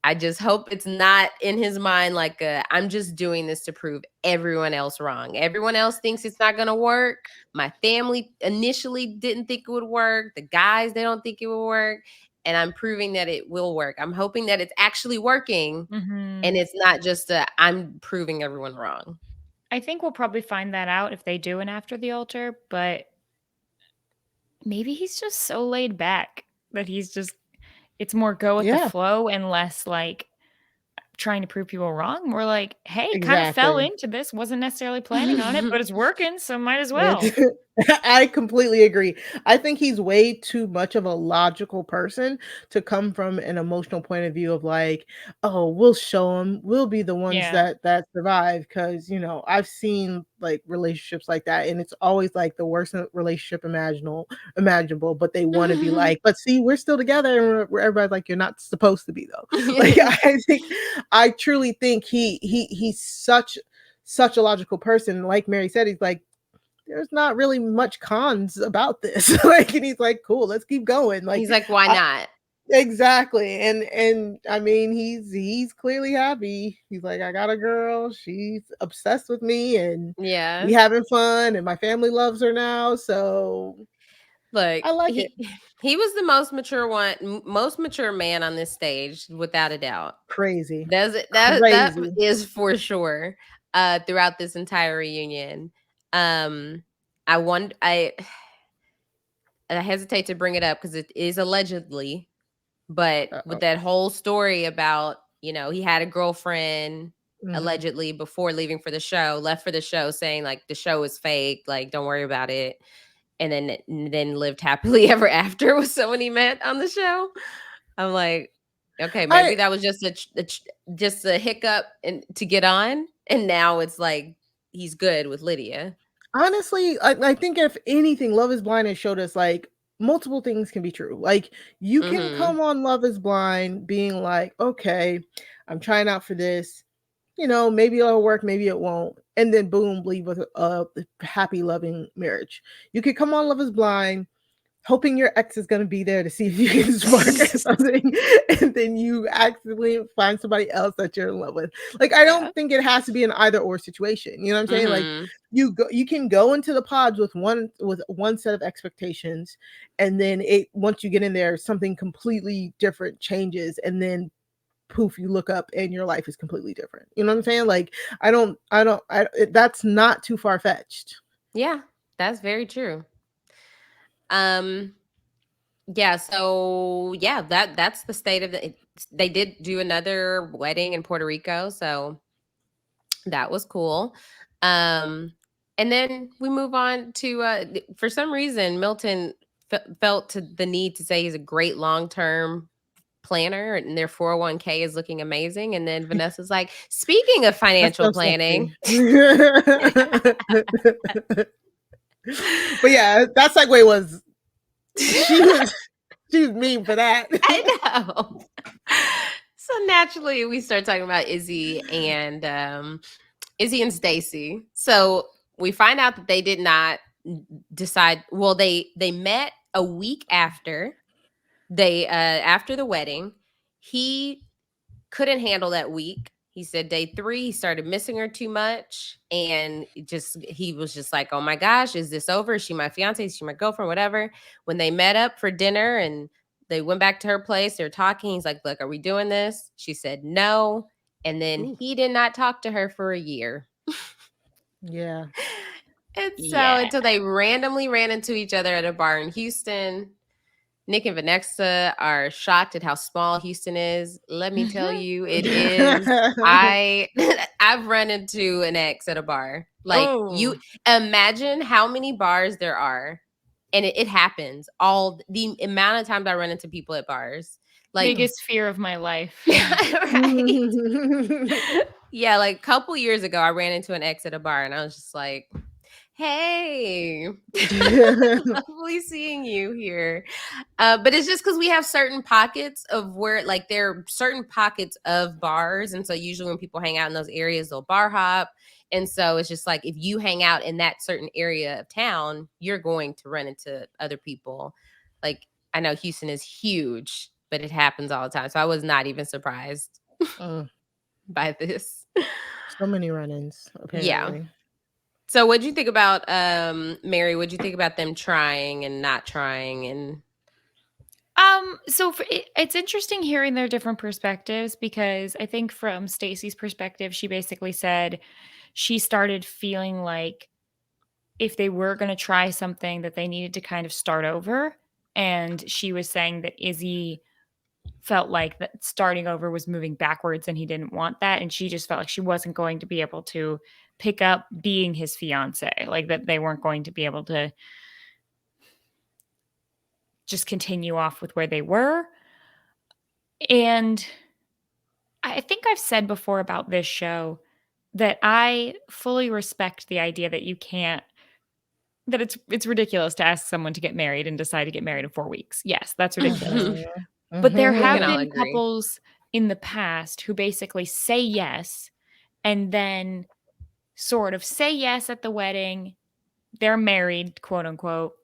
A: I just hope it's not in his mind like I'm just doing this to prove everyone else wrong. Everyone else thinks it's not going to work. My family initially didn't think it would work. The guys, they don't think it will work. And I'm proving that it will work. I'm hoping that it's actually working. And it's not just I'm proving everyone wrong.
B: I think we'll probably find that out if they do an After the Altar, but maybe he's just so laid back that it's more go with the flow and less like trying to prove people wrong. We're like, hey, kind of fell into this, wasn't necessarily planning on it, but it's working, so might as well.
C: I completely agree. I think he's way too much of a logical person to come from an emotional point of view of like, oh, we'll show them, we'll be the ones that survive. Because I've seen like relationships like that, and it's always like the worst relationship imaginable. But they want to be like, but see, we're still together, and everybody's like, you're not supposed to be though. Like I truly think he's such a logical person. Like Mary said, he's like, there's not really much cons about this. Like, and he's like, cool, let's keep going. Like,
A: he's like, why not?
C: Exactly. And I mean, he's clearly happy. He's like, I got a girl, she's obsessed with me, and we having fun, and my family loves her now. So
A: look,
C: I like it.
A: He was the most mature man on this stage, without a doubt.
C: Crazy.
A: That is for sure. Throughout this entire reunion. I hesitate to bring it up because it is allegedly, but with that whole story about, he had a girlfriend allegedly before leaving for the show, left for the show saying like the show is fake, like don't worry about it, and then lived happily ever after with someone he met on the show. I'm like, okay, maybe that was just just a hiccup and to get on, and now it's like he's good with Lydia.
C: Honestly, I think if anything, Love is Blind has showed us like multiple things can be true. Like you can come on Love is Blind being like, okay, I'm trying out for this. You know, maybe it'll work, maybe it won't. And then boom, leave with a happy, loving marriage. You could come on Love is Blind hoping your ex is going to be there to see if you can spark or something, and then you accidentally find somebody else that you're in love with. Like, I don't think it has to be an either or situation. You know what I'm saying? Like, you can go into the pods with one set of expectations, and then once you get in there, something completely different changes, and then poof, you look up and your life is completely different. You know what I'm saying? Like, that's not too far fetched.
A: Yeah, that's very true. Yeah, so yeah, that's the state of it. They did do another wedding in Puerto Rico, so that was cool. And then we move on to for some reason Milton felt the need to say he's a great long-term planner and their 401k is looking amazing, and then Vanessa's like, speaking of financial planning.
C: But yeah, that segue was she was mean for that.
A: I know. So naturally we start talking about Izzy and Stacy. So we find out that they did not decide. Well, they met a week after after the wedding. He couldn't handle that week. He said day 3, he started missing her too much. And he was just like, oh my gosh, is this over? Is she my fiance? Is she my girlfriend? Whatever. When they met up for dinner and they went back to her place, they're talking. He's like, look, are we doing this? She said no. And then he did not talk to her for a year.
C: Yeah.
A: And so until they randomly ran into each other at a bar in Houston. Nick and Vanessa are shocked at how small Houston is. Let me tell you, it is. I've run into an ex at a bar. Like, you imagine how many bars there are, and it happens all the amount of times I run into people at bars. Like,
B: biggest fear of my life.
A: Right? Yeah, like a couple years ago, I ran into an ex at a bar, and I was just like, hey, lovely seeing you here. But it's just because we have certain pockets of where, like, there are certain pockets of bars. And so usually when people hang out in those areas, they'll bar hop. And so it's just like, if you hang out in that certain area of town, you're going to run into other people. Like, I know Houston is huge, but it happens all the time. So I was not even surprised by this.
C: So many run-ins, apparently.
A: Yeah. So what'd you think about, Mary, what'd you think about them trying and not trying? And
B: so it's interesting hearing their different perspectives, because I think from Stacy's perspective, she basically said she started feeling like if they were going to try something that they needed to kind of start over. And she was saying that Izzy felt like that starting over was moving backwards and he didn't want that. And she just felt like she wasn't going to be able to pick up being his fiance, like that they weren't going to be able to just continue off with where they were. And I think I've said before about this show that I fully respect the idea that you can't, that it's ridiculous to ask someone to get married and decide to get married in 4 weeks. Yes, that's ridiculous. But there have been couples in the past who basically say yes and then sort of say yes at the wedding. They're married, quote unquote.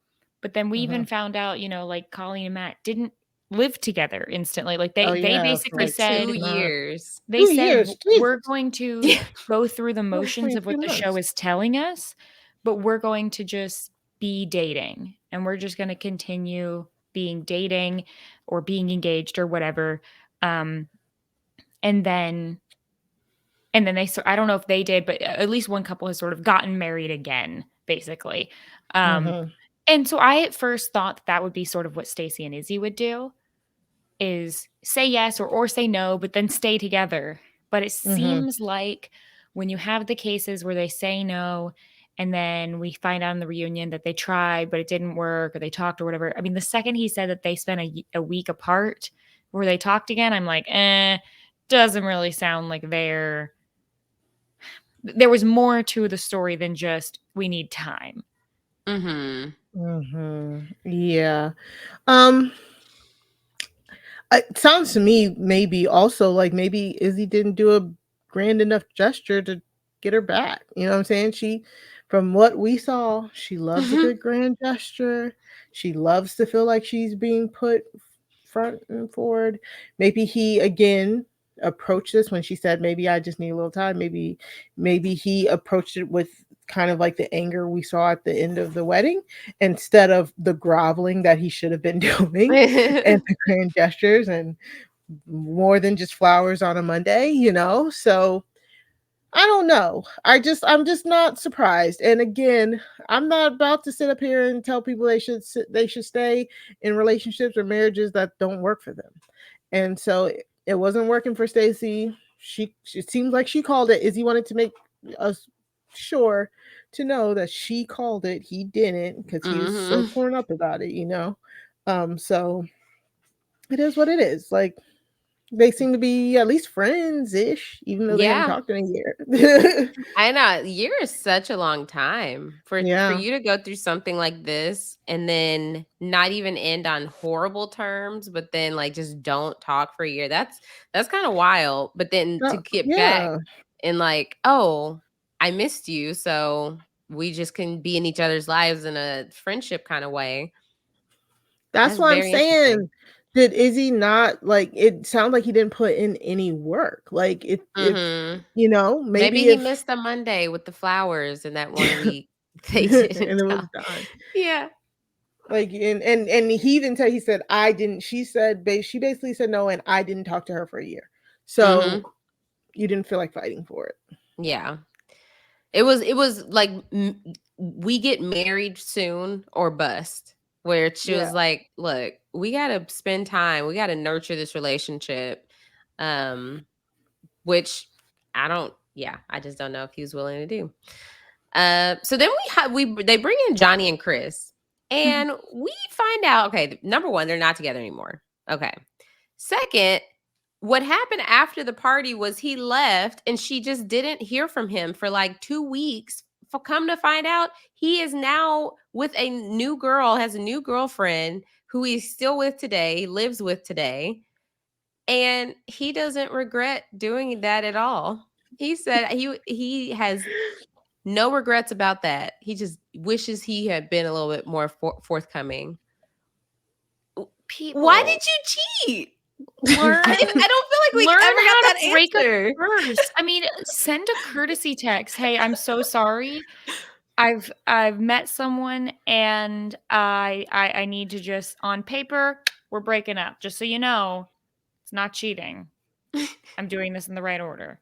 B: But then we even found out, like Colleen and Matt didn't live together instantly. Like they basically said
A: 2 years.
B: They said we're going to go through the motions of what the show is telling us, but we're going to just be dating, and we're just going to continue being dating or being engaged or whatever. And then they, I don't know if they did, but at least one couple has sort of gotten married again, basically. And so I at first thought that would be sort of what Stacy and Izzy would do, is say yes or say no, but then stay together But it
C: Mhm.
B: seems like when you have the cases where they say no, and then we find out in the reunion that they tried, but it didn't work, or they talked or whatever. I mean, the second he said that they spent a week apart where they talked again, I'm like, doesn't really sound like there was more to the story than just we need time.
A: Mm-hmm.
C: Mhm. Yeah. Um it sounds to me maybe also like maybe Izzy didn't do a grand enough gesture to get her back. You know what I'm saying? From what we saw, she loves a good grand gesture. She loves to feel like she's being put front and forward. Maybe he again approached this when she said maybe I just need a little time. Maybe he approached it with kind of like the anger we saw at the end of the wedding instead of the groveling that he should have been doing and the grand gestures and more than just flowers on a Monday, you know? So I don't know. I'm just not surprised. And again, I'm not about to sit up here and tell people they should stay in relationships or marriages that don't work for them. And so it wasn't working for Stacy. She seems like she called it. Izzy wanted to make us sure to know that she called it. He didn't because he was so
A: Mm-hmm.
C: torn up about it, you know. So it is what it is. Like they seem to be at least friends-ish, even though they haven't
A: Yeah.
C: talked in a year.
A: I know. A year is such a long time for
C: Yeah.
A: you to go through something like this and then not even end on horrible terms, but then like just don't talk for a year. That's kind of wild. But then to get back
C: Yeah.
A: and like, oh, I missed you, so we just can be in each other's lives in a friendship kind of way.
C: That's
A: That's
C: what I'm
A: very interesting.
C: saying. Did Izzy not like it sounds like he didn't put in any work. Like if
A: Mm-hmm.
C: you know,
A: Maybe
C: maybe
A: he
C: if
A: missed the Monday with the flowers in that one
C: and
A: week. They didn't
C: it was
A: tell.
C: done.
A: Yeah.
C: Like and he even said he said I didn't she said she basically said no and I didn't talk to her for a year.
A: Mm-hmm.
C: So you didn't feel like fighting for it.
A: Yeah. It was like we get married soon or bust. Where she
C: Yeah.
A: was like, "Look, we got to spend time. We got to nurture this relationship." Um which I just don't know if he was willing to do. So then they bring in Johnie and Chris, and we find out, okay, number one, they're not together anymore. Okay. Second, what happened after the party was he left and she just didn't hear from him for like 2 weeks. For come to find out, he is now with a new girl, has a new girlfriend who he's still with today, lives with today, and he doesn't regret doing that at all. He said he has no regrets about that. He just wishes he had been a little bit more forthcoming. Why
C: People
A: did you cheat?
B: Learn
A: I don't feel like we
B: learn
A: ever got
B: how to
A: that
B: break up
A: answer.
B: first. I mean, send a courtesy text. Hey, I'm so sorry. I've met someone and I need to just on paper, we're breaking up. Just so you know, it's not cheating. I'm doing this in the right order.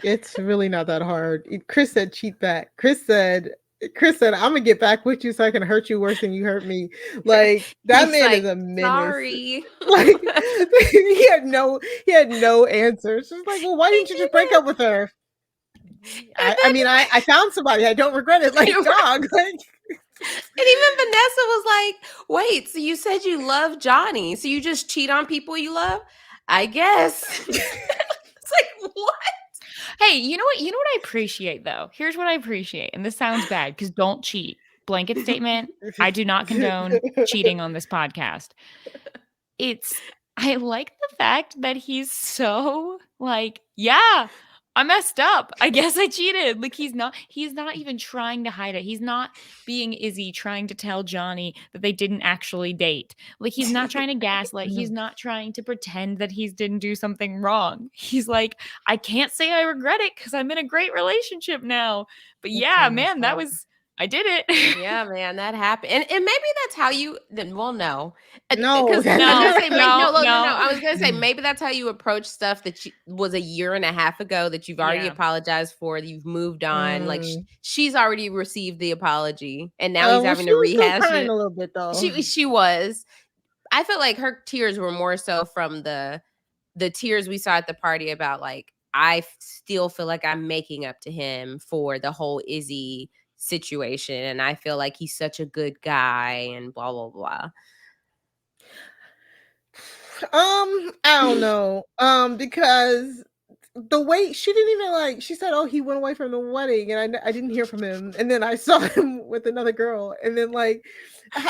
C: it's really not that hard. Chris said cheat back. Chris said, I'm gonna get back with you so I can hurt you worse than you hurt me. Like that
A: He's
C: man is
A: like,
C: a menace.
A: sorry.
C: Like he had no answers. Just like, well, why
A: He
C: didn't you just break
A: didn't.
C: up with her?
A: And
C: I mean,
A: then
C: I found somebody. I don't regret it. Like, dog. Like,
A: and even Vanessa was like, wait, so you said you love Johnny. So you just cheat on people you love? I guess. It's like, what?
B: Hey, you know what? You know what I appreciate though? Here's what I appreciate. And this sounds bad because don't cheat. Blanket statement. I do not condone cheating on this podcast. I like the fact that he's so like, yeah, I messed up. I guess I cheated. Like he's not even trying to hide it. He's not being Izzy trying to tell Johnny that they didn't actually date. Like he's not trying to gaslight. He's not trying to pretend that he didn't do something wrong. He's like, I can't say I regret it because I'm in a great relationship now. But
C: It's
B: yeah,
C: so messed
B: man,
C: up.
B: I did it.
A: Yeah, man, that happened. And maybe that's how you then well no.
C: No,
A: Because
C: that's
A: I was
B: No,
A: gonna say
B: no,
A: no.
B: no.
A: I was gonna say maybe that's how you approach stuff that was a year and a half ago that you've already
B: Yeah.
A: apologized for, that you've moved on. Like
C: Mm.
A: she's already received the apology and now he's
C: Well,
A: having
C: she
A: to
C: was still
A: rehash
C: crying
A: it.
C: a little bit though.
A: She was. I felt like her tears were more so from the tears we saw at the party about like I still feel like I'm making up to him for the whole Izzy situation, and I feel like he's such a good guy and blah blah blah.
C: I don't know. Because the way she didn't even like, she said, "Oh, he went away from the wedding," and I didn't hear from him. And then I saw him with another girl, and then like,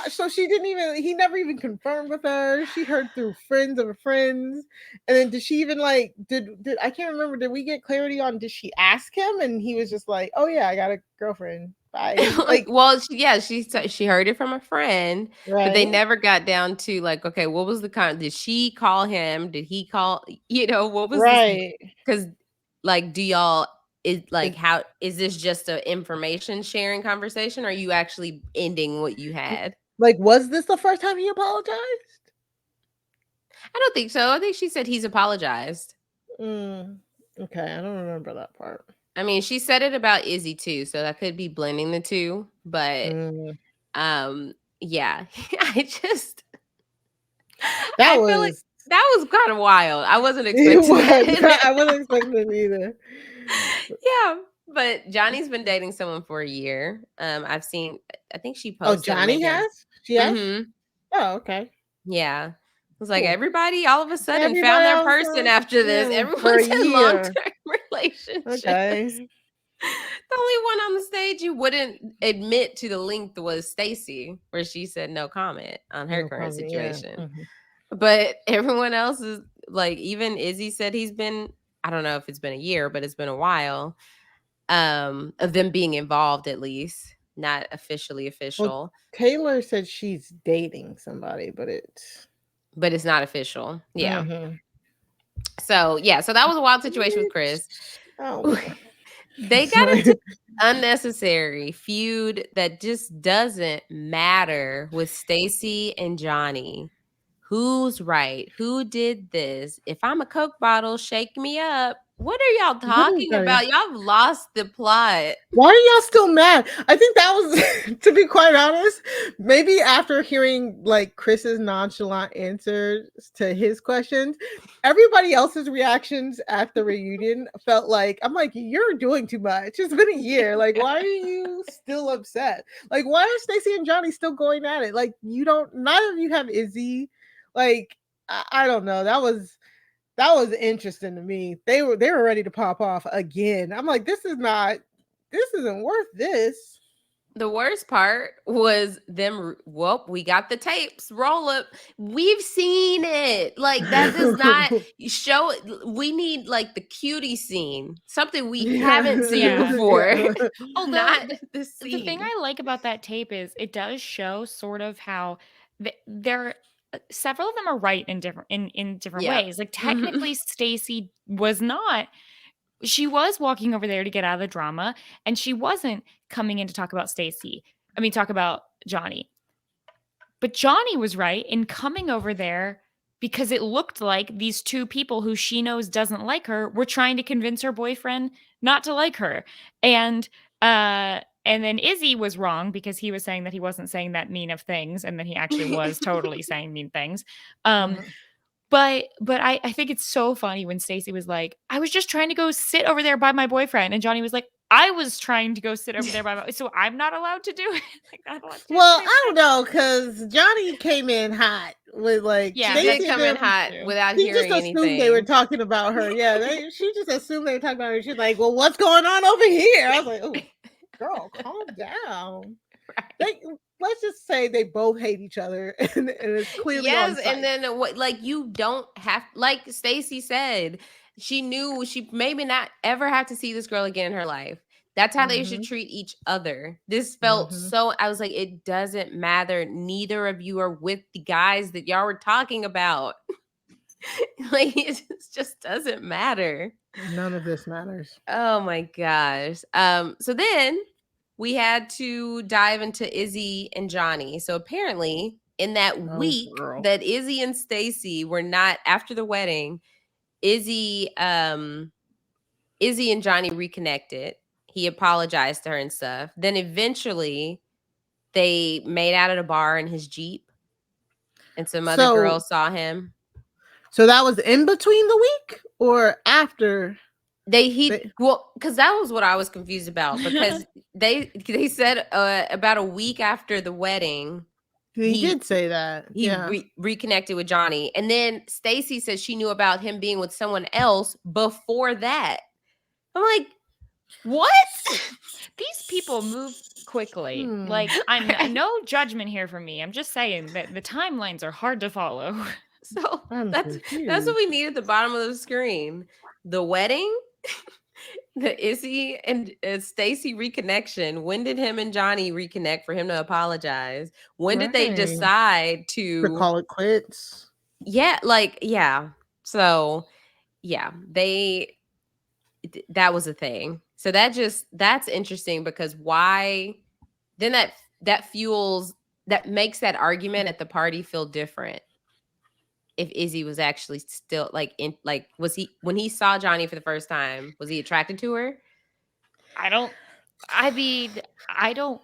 C: so she didn't even. He never even confirmed with her. She heard through friends of friends, and then did she even like? Did I can't remember? Did we get clarity on? Did she ask him, and he was just like, "Oh yeah, I got a girlfriend. Bye." Like,
A: Well, she heard it from a friend, but they
C: right,
A: never got down to like, okay, what was the did she call him? Did he call? What was this?
C: right.
A: Because like, do y'all is like
C: Is,
A: how is this just a information sharing conversation? Or are you actually ending what you had?
C: like, was this the first time he apologized?
A: I don't think so. I think she said he's apologized.
C: Mm, okay, I don't remember that part.
A: I mean, she said it about Izzy too, so that could be blending the two. But
C: Mm,
A: yeah, I just
C: that
A: I feel like
C: was
A: that was kind of wild. I wasn't
C: it
A: expecting
C: was.
A: that.
C: I wasn't expecting it either.
A: Yeah, but Johnny's been dating someone for a year. I've seen. I think she
C: Oh,
A: posted
C: Johnny
A: maybe on.
C: has? She has?
A: Mm-hmm.
C: Oh, okay.
A: Yeah, it was like
C: Cool.
A: everybody all of a sudden found
C: Everybody
A: their
C: else,
A: person after this.
C: yeah, for a
A: Everyone's in long
C: year.
A: term relationships.
C: Okay.
A: The only one on the stage who wouldn't admit to the length was Stacy, where she said no comment on her
C: No
A: current
C: comment. Yeah.
A: situation.
C: Mhm.
A: But everyone else is like, even Izzy said he's been, I don't know if it's been a year, but it's been a while of them being involved, at least not officially
C: Well,
A: official,
C: Taylor said she's dating somebody, but
A: but it's not official. Yeah.
C: Mhm.
A: So yeah, so that was a wild situation with Chris.
C: Oh.
A: They got into unnecessary feud that just doesn't matter with Stacy and Johnny. Who's right? Who did this? If I'm a Coke bottle, shake me up. What are y'all
C: What is
A: talking
C: that?
A: about? Y'all have lost the plot.
C: Why are y'all still mad? I think that was, to be quite honest, maybe after hearing like Chris's nonchalant answers to his questions, everybody else's reactions at the reunion felt like, I'm like, you're doing too much. It's been a year. Like, why are you still upset? Like, why are Stacey and Johnny still going at it? Like, you don't, neither of you have Izzy. Like, I don't know. That was interesting to me. They were ready to pop off again. I'm like, this isn't worth this.
A: The worst part was them. Well, we got the tapes. Roll up. We've seen it. Like, that does not show. We need like the cutie scene, something we haven't seen
B: Yeah.
A: before.
B: Although
A: Not
B: the,
A: the
B: the thing
A: scene.
B: I like about that tape is it does show sort of how there several of them are right in different
A: Yep.
B: ways. Like technically Stacy was not, she was walking over there to get out of the drama, and she wasn't coming in to talk about talk about Johnny. But Johnny was right in coming over there because it looked like these two people who she knows doesn't like her were trying to convince her boyfriend not to like her. And then Izzy was wrong because he was saying that he wasn't saying that mean of things, and then he actually was totally saying mean things.
C: Mhm.
B: But I think it's so funny when Stacy was like, I was just trying to go sit over there by my boyfriend. And Johnny was like, I was trying to go sit over there by my, so I'm not allowed to do it. Like, I don't want to do
C: Well,
B: the same
C: I don't
B: thing.
C: know, because Johnny came in hot with like
A: She
B: Yeah,
A: did
C: Stacey
B: that's
C: and
A: come in
C: them.
A: hot
B: true.
A: without
C: She just
A: hearing
C: assumed they were
A: anything.
C: talking about her. Yeah, she just assumed they were talking about her. She's like, "Well, what's going on over here?" I was like, "Oh, girl, calm down."
A: Right.
C: They let's just say they both hate each other, and it's clearly on
A: Yes,
C: site.
A: and then what? Like, you don't have, like Stacy said, she knew she maybe not ever have to see this girl again in her life. That's how they should
C: Mhm,
A: treat each other. This felt
C: mhm.
A: so. I was like, it doesn't matter. Neither of you are with the guys that y'all were talking about. Like, it just doesn't matter.
C: None of this matters.
A: Oh my gosh. So then we had to dive into Izzy and Johnny. So apparently, in that
C: Oh,
A: week
C: girl.
A: that Izzy and Stacy were not after the wedding, Izzy Izzy and Johnny reconnected. He apologized to her and stuff. Then eventually they made out at a bar in his Jeep, and some other
C: So,
A: girls saw him.
C: so that was in between the week or after?
A: because that was what I was confused about, because they said about a week after the wedding
C: he did say that.
A: he reconnected with Johnie, and then Stacy said she knew about him being with someone else before that. I'm like, what?
B: These people move quickly. Like, I'm no judgment here from me. I'm just saying that the timelines are hard to follow.
A: So that's what we need at the bottom of the screen: the wedding, the Izzy and Stacy reconnection. When did him and Johnie reconnect for him to apologize? When did they decide to
C: call it quits?
A: Yeah, So, yeah, that was a thing. So that's interesting, because why then that makes that argument at the party feel different. If Izzy was actually still was he, when he saw Johnie for the first time, was he attracted to her?
B: I don't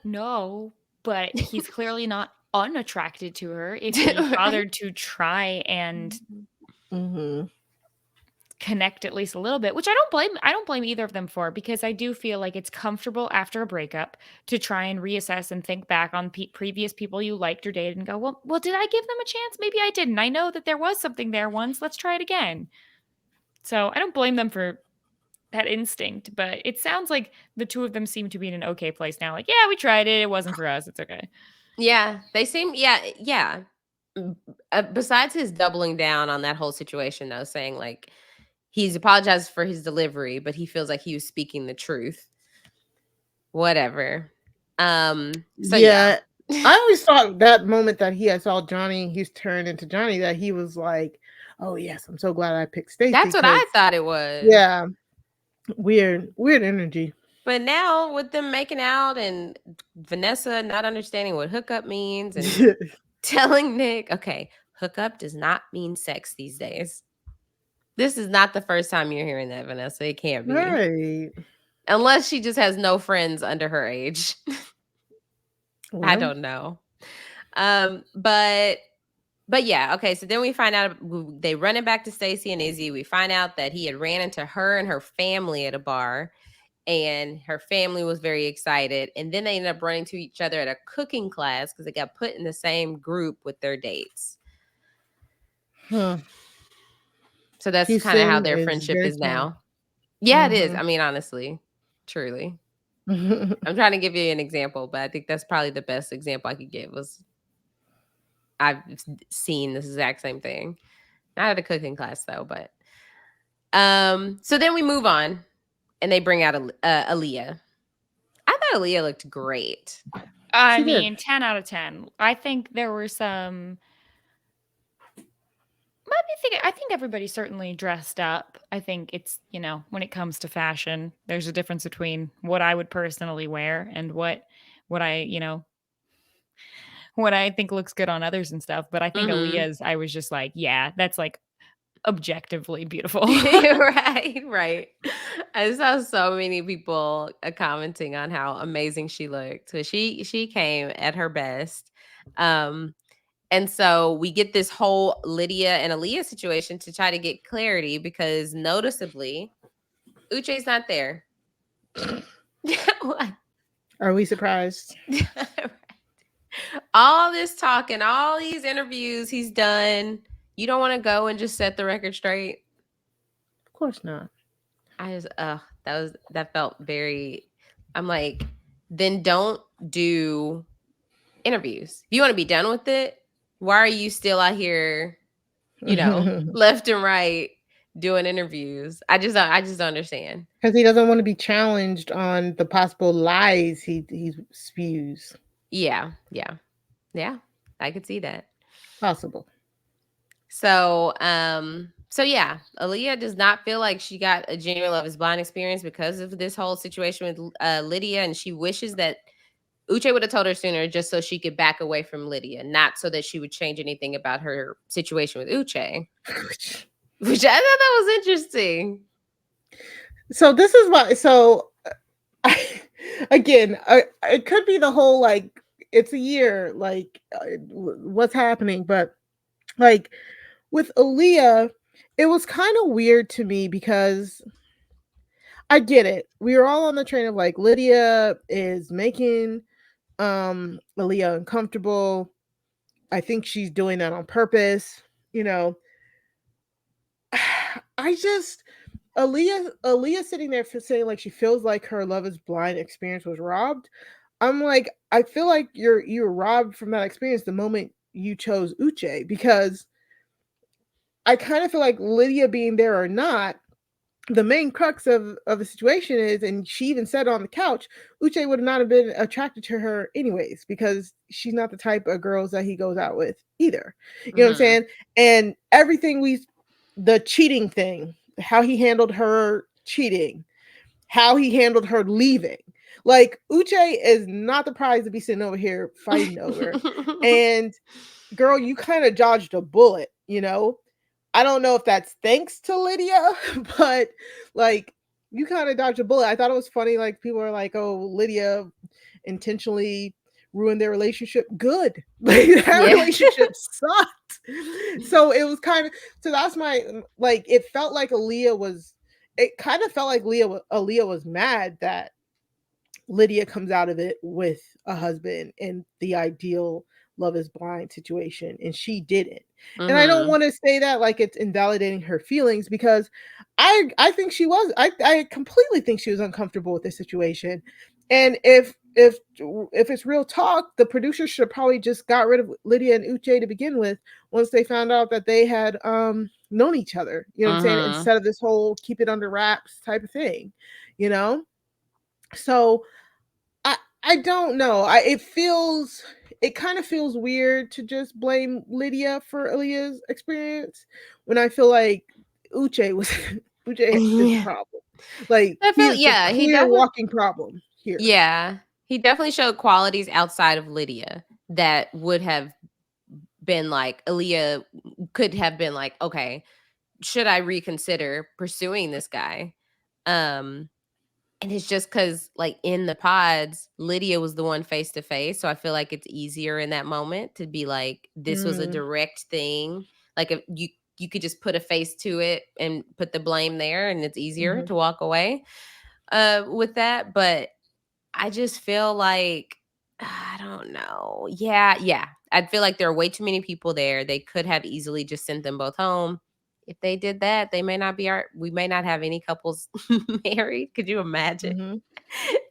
B: know, but he's clearly not unattracted to her if he bothered to try and connect at least a little bit, which I don't blame either of them for, because I do feel like it's comfortable after a breakup to try and reassess and think back on previous people you liked or dated and go, well, did I give them a chance? Maybe I didn't. I know that there was something there once. Let's try it again. So I don't blame them for that instinct, but it sounds like the two of them seem to be in an okay place now. Like, yeah, we tried it. It wasn't for us. It's okay.
A: Yeah, they seem, yeah. Besides his doubling down on that whole situation, though, saying like he's apologized for his delivery, but he feels like he was speaking the truth. Whatever. So yeah.
C: I always thought that moment that he had saw Johnie, he's turned into Johnie, that he was like, oh yes, I'm so glad I picked Stacy.
A: That's what I thought it was.
C: Yeah. Weird energy.
A: But now with them making out and Vanessa not understanding what hookup means and telling Nick, okay, hookup does not mean sex these days. This is not the first time you're hearing that, Vanessa. It can't be.
C: Right.
A: Unless she just has no friends under her age. Well, I don't know. But yeah, okay. So then we find out they run it back to Stacy and Izzy. We find out that he had ran into her and her family at a bar, and her family was very excited. And then they ended up running to each other at a cooking class because they got put in the same group with their dates.
C: Huh.
A: So that's kind of how their friendship is now. Yeah, it is. I mean, honestly, truly. I'm trying to give you an example, but I think that's probably the best example I could give. I've seen this exact same thing. Not at a cooking class though, but so then we move on and they bring out Aaliyah. I thought Aaliyah looked great.
B: I mean, 10 out of 10. I think there were some. I think everybody certainly dressed up. I think it's, when it comes to fashion, there's a difference between what I would personally wear and what I, what I think looks good on others and stuff. But I think Aaliyah's, I was just like, yeah, that's like objectively beautiful.
A: Right. I saw so many people commenting on how amazing she looked. So she came at her best. And so we get this whole Lydia and Aaliyah situation to try to get clarity, because noticeably Uche's not there.
C: Are we surprised?
A: All this talk and all these interviews he's done, you don't want to go and just set the record straight?
C: Of course not.
A: I just that felt very, I'm like, then don't do interviews. If you want to be done with it, why are you still out here, left and right doing interviews? I just don't understand.
C: Because he doesn't want to be challenged on the possible lies he spews.
A: Yeah, I could see that.
C: Possible.
A: So, yeah, Aaliyah does not feel like she got a genuine Love is Blind experience because of this whole situation with Lydia, and she wishes that Uche would have told her sooner, just so she could back away from Lydia, not so that she would change anything about her situation with Uche. Which I thought that was interesting.
C: So this is why. So again, it could be the whole like it's a year, like what's happening, but like with Aaliyah, it was kind of weird to me because I get it. We were all on the train of like Lydia is making Aaliyah uncomfortable. I think she's doing that on purpose. You know, I just Aaliyah sitting there for saying like she feels like her Love Is Blind experience was robbed. I'm like, I feel like you were robbed from that experience the moment you chose Uche, because I kind of feel like Lydia being there or not, the main crux of the situation is, and she even said on the couch, Uche would not have been attracted to her anyways, because she's not the type of girls that he goes out with either. You know what I'm saying? And everything the cheating thing, how he handled her cheating, how he handled her leaving. Like Uche is not the prize to be sitting over here fighting over. And girl, you kind of dodged a bullet, you know? I don't know if that's thanks to Lydia, but like you kind of dodged a bullet. I thought it was funny. Like people are like, "Oh, Lydia intentionally ruined their relationship." Good, like that relationship sucked. So it was kind of. So that's my like. It felt like Aaliyah was. It kind of felt like Aaliyah was mad that Lydia comes out of it with a husband and the ideal Love Is Blind situation, and she didn't. And I don't want to say that like it's invalidating her feelings, because I think she was. I completely think she was uncomfortable with the situation. And if it's real talk, the producers should probably just got rid of Lydia and Uche to begin with once they found out that they had known each other. You know what I'm saying? Instead of this whole keep it under wraps type of thing, you know? So I don't know. It kind of feels weird to just blame Lydia for Aaliyah's experience when I feel like Uche was Uche is the problem. Like
A: I
C: he
A: feel
C: is the
A: he
C: clear
A: definitely
C: walking problem here.
A: he definitely showed qualities outside of Lydia that would have been like Aaliyah could have been like, okay, should I reconsider pursuing this guy? And it's just because, like, in the pods, Lydia was the one face to face. So I feel like it's easier in that moment to be like, this was a direct thing. Like, if you could just put a face to it and put the blame there, and it's easier to walk away with that. But I just feel like, I don't know. Yeah. I feel like there are way too many people there. They could have easily just sent them both home. If they did that, they may not be we may not have any couples married. Could you imagine?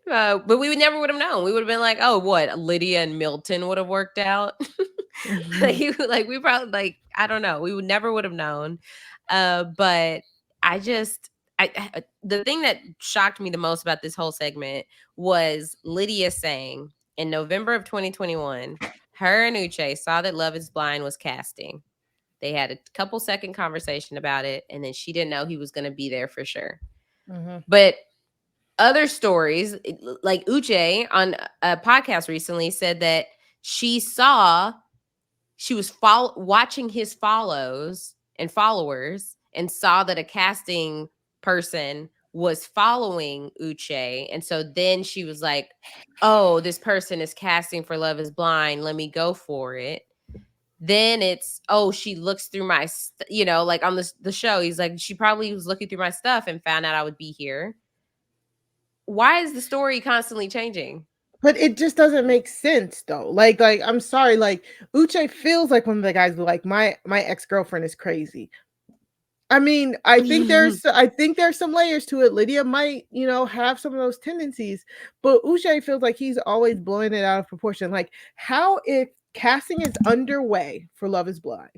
A: But we never would have known. We would have been like, oh, what? Lydia and Milton would have worked out. like we probably like, I don't know. We would have known. But I just the thing that shocked me the most about this whole segment was Lydia saying in November of 2021, her and Uche saw that Love Is Blind was casting. They had a couple second conversation about it, and then she didn't know he was going to be there for sure. But other stories, like Uche on a podcast recently said that she was watching his follows and followers and saw that a casting person was following Uche. And so then she was like, oh, this person is casting for Love Is Blind. Let me go for it. Then it's, oh, she looks through my, like on the show, he's like, she probably was looking through my stuff and found out I would be here. Why is the story constantly changing?
C: But it just doesn't make sense though. Like I'm sorry, like Uche feels like one of the guys who like my ex-girlfriend is crazy. I mean, I think there's some layers to it. Lydia might, have some of those tendencies, but Uche feels like he's always blowing it out of proportion. Like, how if casting is underway for Love Is Blind,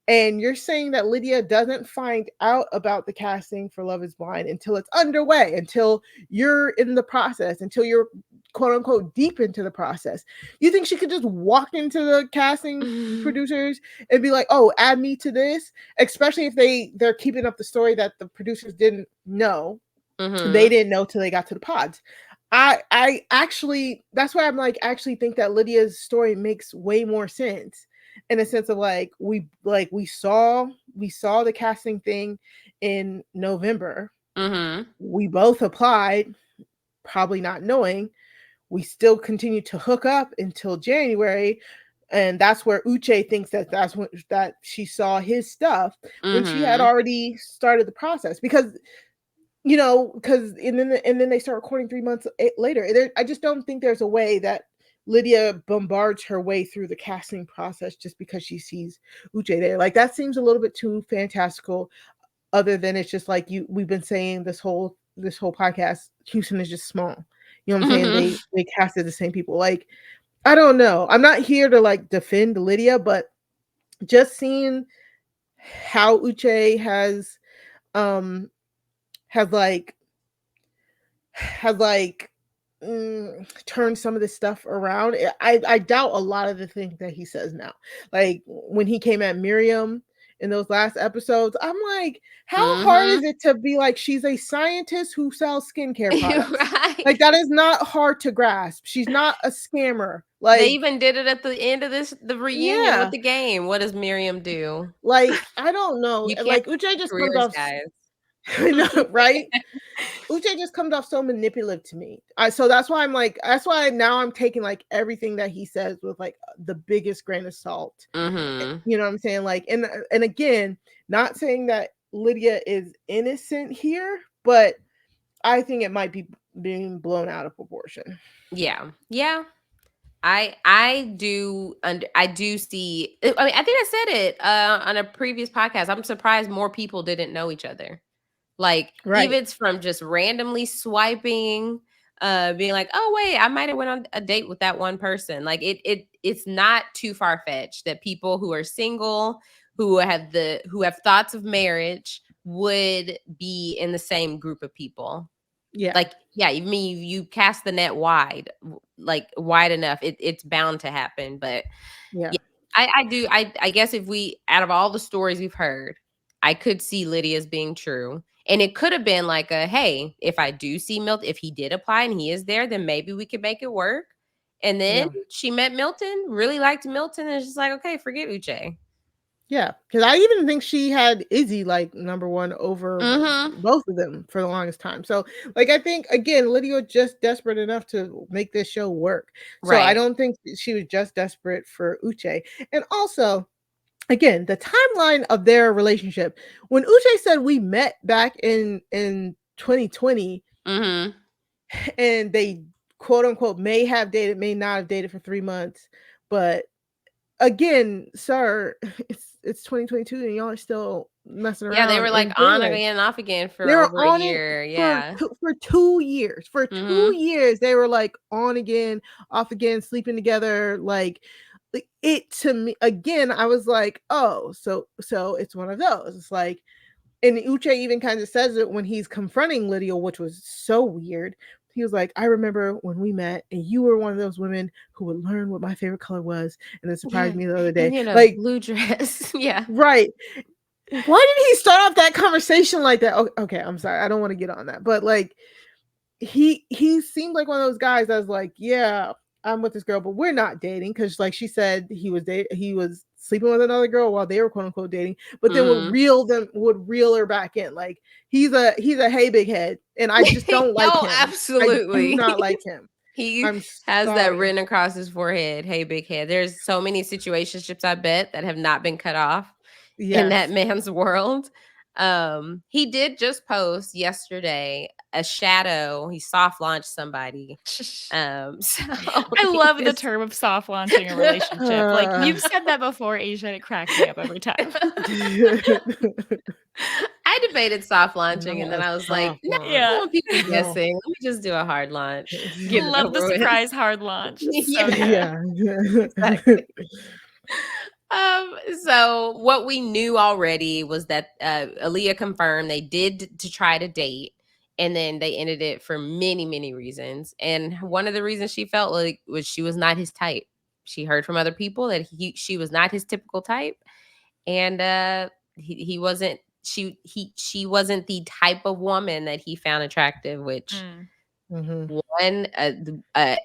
C: and you're saying that Lydia doesn't find out about the casting for Love Is Blind until it's underway, until you're in the process, until you're quote unquote deep into the process. You think she could just walk into the casting producers and be like, oh, add me to this? Especially if they're keeping up the story that the producers didn't know. They didn't know till they got to the pods. I actually, that's why I'm like, actually think that Lydia's story makes way more sense, in a sense of like we saw the casting thing in November. We both applied, probably not knowing. We still continue to hook up until January, and that's where Uche thinks that's when that she saw his stuff when she had already started the process. Because you know, because and then they start recording 3 months later. I just don't think there's a way that Lydia bombards her way through the casting process just because she sees Uche there. Like that seems a little bit too fantastical. Other than it's just like we've been saying this whole podcast, Houston is just small. You know what I'm saying?
A: Mhm.
C: They casted the same people. Like I don't know. I'm not here to like defend Lydia, but just seeing how Uche um has like has like turned some of this stuff around. I doubt a lot of the things that he says now. Like when he came at Miriam in those last episodes, I'm like, how hard is
A: Mhm.
C: it to be like she's a scientist who sells skincare products? Like
A: Right.
C: that is not hard to grasp. She's not a scammer.
A: They
C: Like
A: even did it at the end of the reunion with
C: yeah,
A: the game. What does Miriam do?
C: like I don't know.
A: You can't
C: Like Uche just comes
A: careers,
C: off.
A: guys.
C: I know, right? Uche just comes off so manipulative to me. So that's why I'm like, that's why now I'm taking like everything that he says with like the biggest grain of salt.
A: Mhm.
C: You know what I'm saying? Like, and again, not saying that Lydia is innocent here, but I think it might be being blown out of proportion.
A: Yeah. Yeah. I do see I mean, I think I said it on a previous podcast. I'm surprised more people didn't know each other. Like,
C: Right.
A: even it's from just randomly swiping, being like, "Oh, wait, I might have went on a date with that one person." Like, it's not too far-fetched that people who are single, who have thoughts of marriage would be in the same group of people.
C: Yeah.
A: Like, yeah, you mean you cast the net wide, like, wide enough, it's bound to happen, but
C: Yeah.
A: yeah, I guess if we out of all the stories we've heard, I could see Lydia's being true. And it could have been like a, hey, if I do see Milton, if he did apply and he is there, then maybe we could make it work. And then
C: Yeah.
A: she met Milton, really liked Milton, and it's just like, okay, forget Uche.
C: Yeah, because I even think she had Izzy like number one over
A: Mm-hmm.
C: both of them for the longest time. So, like, I think again, Lydia was just desperate enough to make this show work. So, I
A: Right.
C: don't think she was just desperate for Uche. And also, again, the timeline of their relationship when Uche said we met back in 2020,
A: Mm-hmm.
C: and they quote unquote may have dated, may not have dated for 3 months, but again, sir, it's 2022 and y'all are still messing
A: Yeah, they
C: around
A: were like
C: and
A: on
C: dating.
A: again and off again for
C: They were
A: over a
C: on it
A: year. Yeah.
C: for 2 years. For two
A: Mm-hmm.
C: years, they were like on again, off again, sleeping together. Like it to me again. I was like, oh, so it's one of those. It's like, and Uche even kind of says it when he's confronting Lydia, which was so weird. He was like, I remember when we met, and you were one of those women who would learn what my favorite color was, and it surprised
A: Yeah.
C: me the other day.
A: And in a
C: Like,
A: blue dress. Yeah.
C: right. Why did he start off that conversation like that? Okay, I'm sorry. I don't want to get on that. But like he seemed like one of those guys that's like, yeah, I'm with this girl, but we're not dating because like she said he was sleeping with another girl while they were quote unquote dating, but then
A: Mm-hmm.
C: would reel her back in. Like he's a hey big head, and I just don't like
A: Oh,
C: him. I do
A: absolutely.
C: not like him.
A: He
C: I'm
A: has that
C: sorry.
A: written across his forehead. Hey, big head. There's so many situationships, I bet, that have not been cut off in that
C: Yes.
A: man's world. He did just post yesterday a shadow. He soft launched somebody. So
B: I
A: he
B: love the
A: just
B: term of soft launching a relationship. Like you've said that before, Asia, and it cracks me up every time.
A: I debated soft launching, and
C: Not
A: then
C: a
A: I was like,
C: soft
A: no, I
C: launch.
A: don't
B: Yeah.
A: want people
C: No.
A: guessing. Let me just do a hard launch. Get it
B: Love the
A: over with.
B: surprise hard launch. It's so
A: Yeah,
B: good.
C: Yeah.
A: exactly. So what we knew already was that Aaliyah confirmed they did to try to date, and then they ended it for many, many reasons. And one of the reasons she felt like was she was not his type. She heard from other people that she was not his typical type, and he wasn't she wasn't the type of woman that he found attractive, which
B: Mm.
C: Mhm.
A: one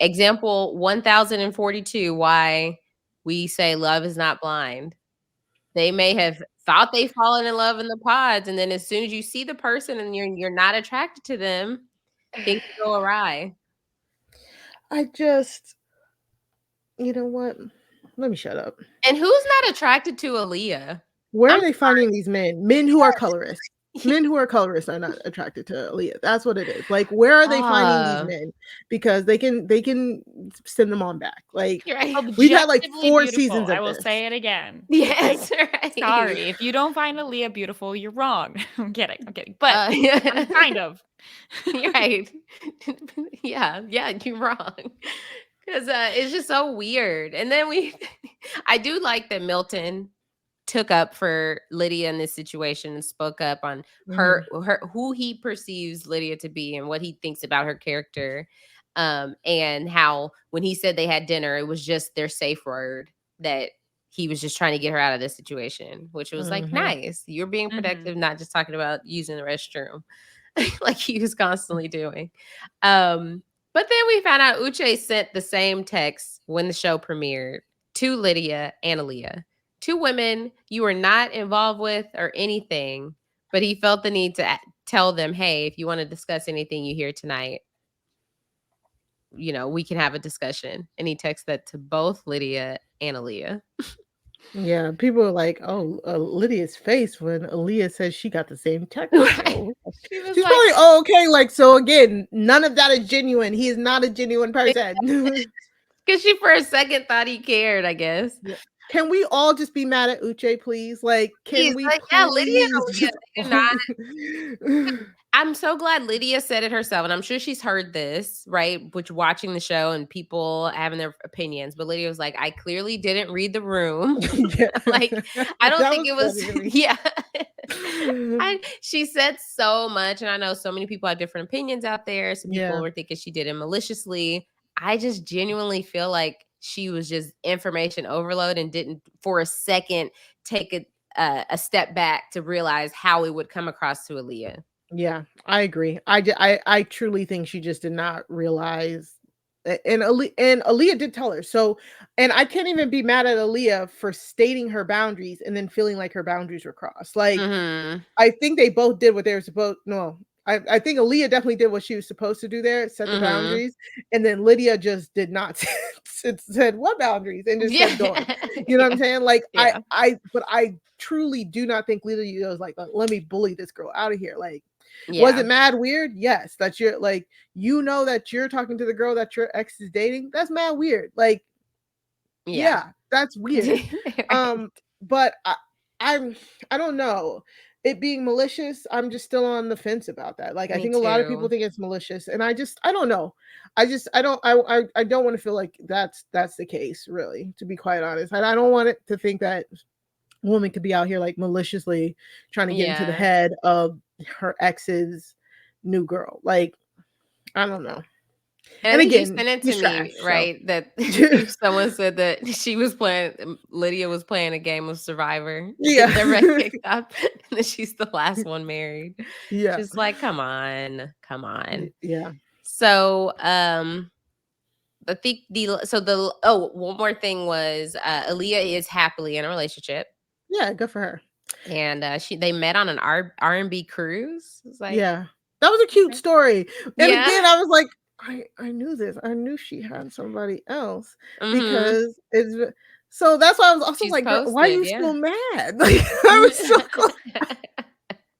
A: example 1042 why we say love is not blind. They may have thought they fallen in love in the pods, and then as soon as you see the person and you're not attracted to them, things go awry.
C: I just, you know what? Let me shut up.
A: And who's not attracted to Aaliyah?
C: Where
A: I'm
C: are they finding these men? Men who are colorists. Men who are colorists are not attracted to Aaliyah. That's what it is. Like, where are they finding these men? Because they can send them on back. Like,
A: You're right.
C: we've had like
B: Objectively
C: 4
B: beautiful.
C: seasons of
B: I will
C: this.
B: say it again.
A: Yes, right.
B: Sorry. If you don't find Aaliyah beautiful, you're wrong. I'm kidding. But I'm kind of.
A: You're right. Yeah, you're wrong. Because it's just so weird. And then I do like that Milton took up for Lydia in this situation and spoke up on her who he perceives Lydia to be and what he thinks about her character. And how when he said they had dinner, it was just their safe word that he was just trying to get her out of this situation, which was like, nice. You're being productive, not just talking about using the restroom like he was constantly doing. But then we found out Uche sent the same text when the show premiered to Lydia and Aaliyah. 2 women you were not involved with or anything, but he felt the need to tell them, hey, if you want to discuss anything you hear tonight, we can have a discussion. And he texted that to both Lydia and Aaliyah.
C: Yeah, people are like, oh, Lydia's face when Aaliyah says she got the same text.
A: Right.
C: Oh. She's like, probably, oh, okay, like, so again, none of that is genuine. He is not a genuine person.
A: Because she for a second thought he cared, I guess.
C: Yeah. Can we all just be mad at Uche, please? Like, can we please?
A: Yeah, Lydia and Aaliyah do not. I'm so glad Lydia said it herself, and I'm sure she's heard this, right? Which watching the show and people having their opinions, but Lydia was like, I clearly didn't read the room. Like, I don't think it was, yeah. She said so much, and I know so many people have different opinions out there. Some people were thinking she did it maliciously. I just genuinely feel like she was just information overload and didn't for a second take a step back to realize how it would come across to Aaliyah.
C: Yeah, I agree. I truly think she just did not realize, and Aaliyah did tell her. So, and I can't even be mad at Aaliyah for stating her boundaries and then feeling like her boundaries were crossed. Like, I think they both did what they were supposed. No, I think Aaliyah definitely did what she was supposed to do there, set the boundaries, and then Lydia just did not said what boundaries and just kept going. You know what I'm saying? Like, but I truly do not think Lydia was like, let me bully this girl out of here. Like, was it mad weird? Yes, that you're like, that you're talking to the girl that your ex is dating. That's mad weird. Like, yeah that's weird. But I don't know. It being malicious, I'm just still on the fence about that. Like, I think a lot of people think it's malicious, and I don't know. I don't want to feel like that's the case, really, to be quite honest. And I don't want it to think that a woman could be out here like maliciously trying to get into the head of her ex's new girl. Like, I don't know.
A: And again, you sent it to me, right? So. That someone said that Lydia was playing a game of Survivor.
C: Yeah.
A: They're kicked up, and then she's the last one married.
C: Yeah.
A: Just like, come on.
C: Yeah.
A: So, one more thing was Aaliyah is happily in a relationship.
C: Yeah, good for her.
A: And they met on an R&B cruise. Like,
C: yeah, that was a cute story. And again, I was like, I knew this. I knew she had somebody else because it's. So that's why I was also like, why are you still mad? Like, I was so close.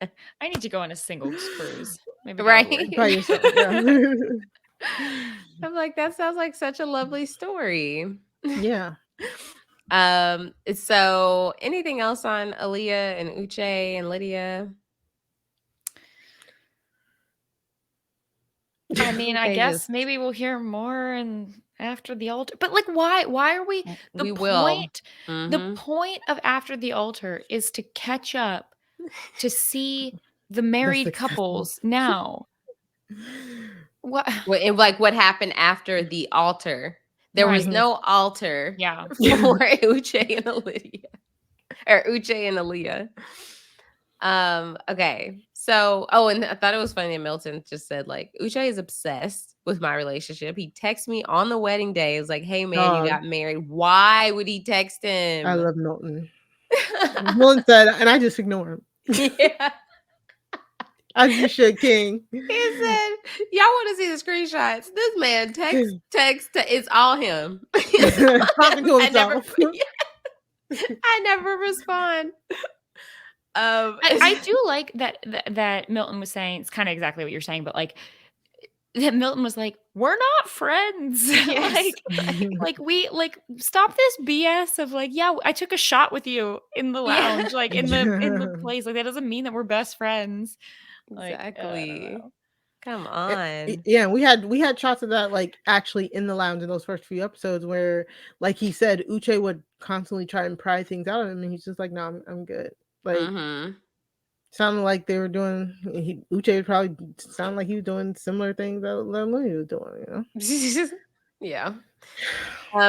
B: I need to go on a singles cruise. Maybe
A: by yourself. Yeah. I'm like, that sounds like such a lovely story.
C: Yeah.
A: So anything else on Aaliyah and Uche and Lydia?
B: I mean, I guess maybe we'll hear more after the altar. But like, why are we? The point of after the altar is to catch up, to see the married couples now.
A: What? What happened after the altar? There was no altar.
B: Yeah.
A: For Uche and Aaliyah, or Uche and Aaliyah. Okay. So, and I thought it was funny that Milton just said, like, Uche is obsessed with my relationship. He texted me on the wedding day. It was like, hey, man, you got married. Why would he text him?
C: I love Milton. Milton said, and I just ignore him.
A: Yeah.
C: As you should, King.
A: He said, y'all want to see the screenshots? This man text, it's all him.
C: Talking to himself.
A: I never respond.
B: I do like that Milton was saying, it's kind of exactly what you're saying, but like that Milton was like, we're not friends.
A: Yes.
B: we stop this BS of like, yeah, I took a shot with you in the lounge, like in the place. Like that doesn't mean that we're best friends. Like,
A: Exactly. Come on.
C: Yeah, we had shots of that like actually in the lounge in those first few episodes where, like he said, Uche would constantly try and pry things out of him, and he's just like, "No, I'm good." Like, sounded like they were doing. Uche would probably sound like he was doing similar things that Lily was doing. You know?
A: Yeah.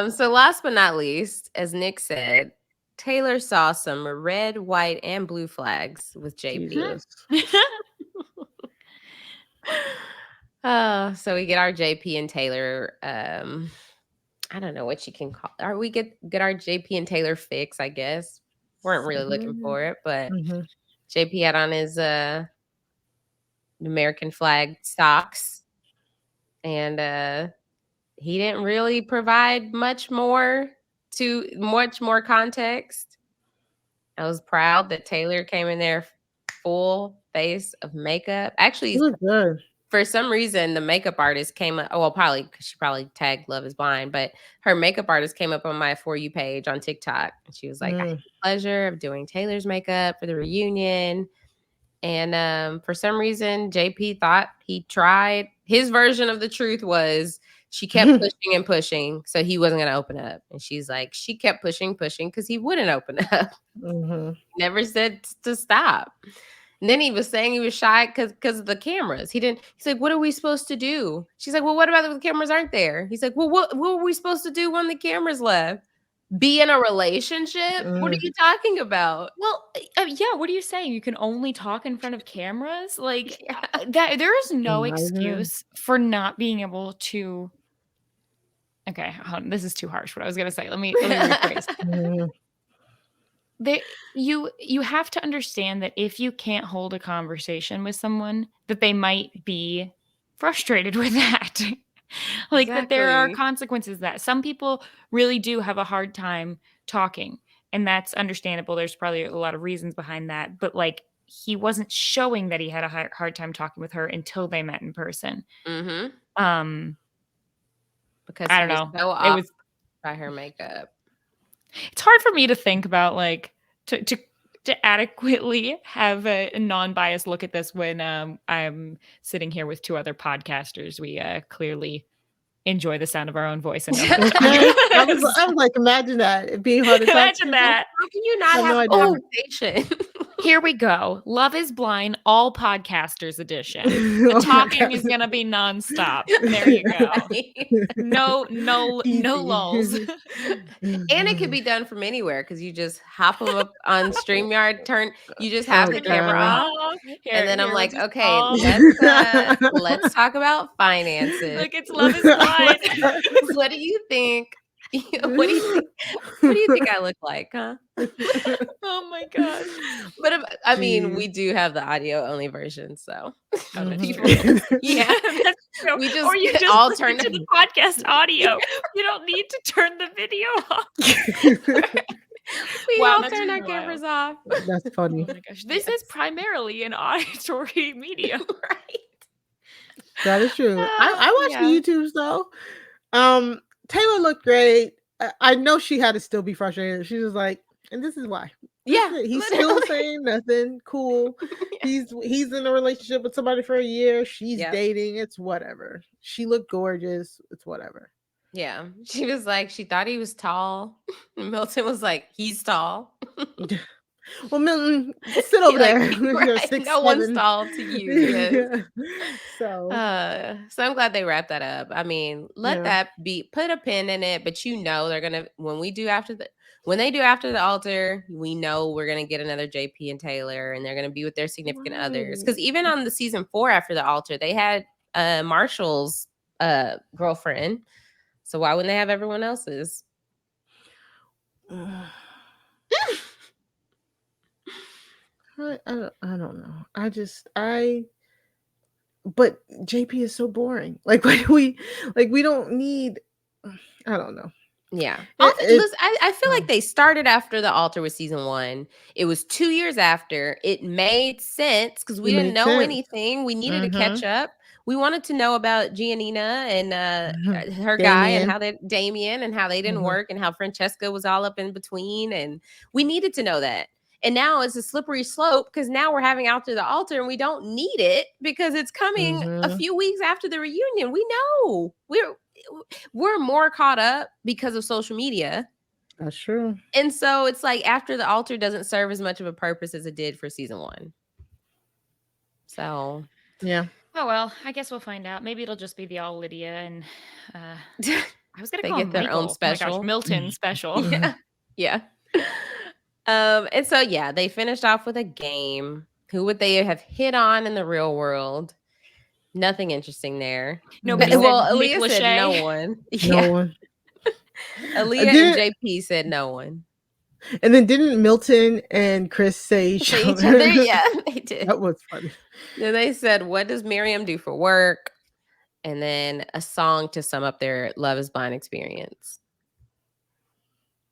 A: So last but not least, as Nick said, Taylor saw some red, white, and blue flags with JP.
C: Jesus.
A: So we get our JP and Taylor. I don't know what you can call. Are we get our JP and Taylor fix? I guess weren't really looking for it, but JP had on his American flag socks, and he didn't really provide much more context. I was proud that Taylor came in there full face of makeup. Actually,
C: he looked good.
A: For some reason, the makeup artist came up. Oh, well, probably because she probably tagged Love is Blind, but her makeup artist came up on my For You page on TikTok. And she was like, I had the pleasure of doing Taylor's makeup for the reunion. And for some reason, JP thought he tried. His version of the truth was she kept pushing and pushing, so he wasn't going to open up. And she's like, she kept pushing because he wouldn't open up. Never said to stop. And then he was saying he was shy because of the cameras. He's like, what are we supposed to do? She's like, well, what about if the cameras aren't there? He's like, well, what were we supposed to do when the cameras left? Be in a relationship? What are you talking about?
B: Well, yeah, what are you saying? You can only talk in front of cameras? Like that there is no excuse for not being able to. Okay, this is too harsh what I was going to say. Let me rephrase. You have to understand that if you can't hold a conversation with someone, that they might be frustrated with that. Like that there are consequences that some people really do have a hard time talking, and that's understandable. There's probably a lot of reasons behind that, but like he wasn't showing that he had a hard time talking with her until they met in person.
A: Because
B: I don't know.
A: So
B: it was
A: by her makeup.
B: It's hard for me to think about like to adequately have a non-biased look at this when I'm sitting here with two other podcasters. We clearly enjoy the sound of our own voice. And
C: I was like, imagine that. It'd be hard to
B: imagine that.
A: How can you not have a conversation?
B: Here we go. Love is Blind, all podcasters edition. The talking is gonna be nonstop. There you go. No lulls.
A: And it could be done from anywhere because you just hop them up on StreamYard. You just have the camera off, and then I'm like, okay, let's talk about finances.
B: Look, it's Love is Blind.
A: What do you think? What do you think I look like, huh?
B: Oh my gosh.
A: But I mean, we do have the audio only version, so
B: people,
A: yeah.
B: We just all turn to the podcast audio. You don't need to turn the video off.
A: We all turn our cameras off.
C: That's funny.
B: Oh my gosh. This is primarily an auditory medium,
A: right?
C: That is true. I watched the YouTubes though. Taylor looked great. I know she had to still be frustrated. She was like, and this is why. He's still saying nothing. Cool. Yeah. He's in a relationship with somebody for a year. She's dating. It's whatever. She looked gorgeous. It's whatever.
A: Yeah. She was like, she thought he was tall. Milton was like, he's tall.
C: Well, Milton, sit over there.
A: Right. No one's tall to you. Yes.
C: So
A: I'm glad they wrapped that up. I mean, let that be, put a pin in it, but they're gonna when they do after the altar, we know we're gonna get another JP and Taylor, and they're gonna be with their significant others. Because even on the season 4 after the altar, they had Marshall's girlfriend. So why wouldn't they have everyone else's?
C: I don't know. But JP is so boring. Like we don't need. I don't know.
A: Yeah.
C: It,
A: Listen, I feel like they started after the altar with season 1. It was 2 years after. It made sense because we
C: it
A: didn't
C: made
A: know
C: sense.
A: anything. We needed to catch up. We wanted to know about Giannina and her guy and
C: Damien.
A: how they Damien and how they didn't work and how Francesca was all up in between, and we needed to know that. And now it's a slippery slope because now we're having After the Altar and we don't need it because it's coming a few weeks after the reunion. We know we're more caught up because of social media.
C: That's true.
A: And so it's like After the Altar doesn't serve as much of a purpose as it did for season 1. So
C: yeah.
B: Oh well, I guess we'll find out. Maybe it'll just be the all Lydia and I was gonna
A: they
B: call
A: get
B: him
A: their
B: Michael.
A: own special.
B: Oh my gosh, Milton special.
A: Yeah. Yeah. And so yeah, they finished off with a game. Who would they have hit on in the real world? Nothing interesting there.
B: Nobody said
A: Well,
B: Nick
A: Aaliyah said no
B: Lachey.
A: one.
C: No one.
A: Aaliyah and JP said no one.
C: And then didn't Milton and Chris say each other?
A: Yeah, they did.
C: That was funny.
A: Then they said, "What does Miriam do for work?" And then a song to sum up their Love is Blind experience.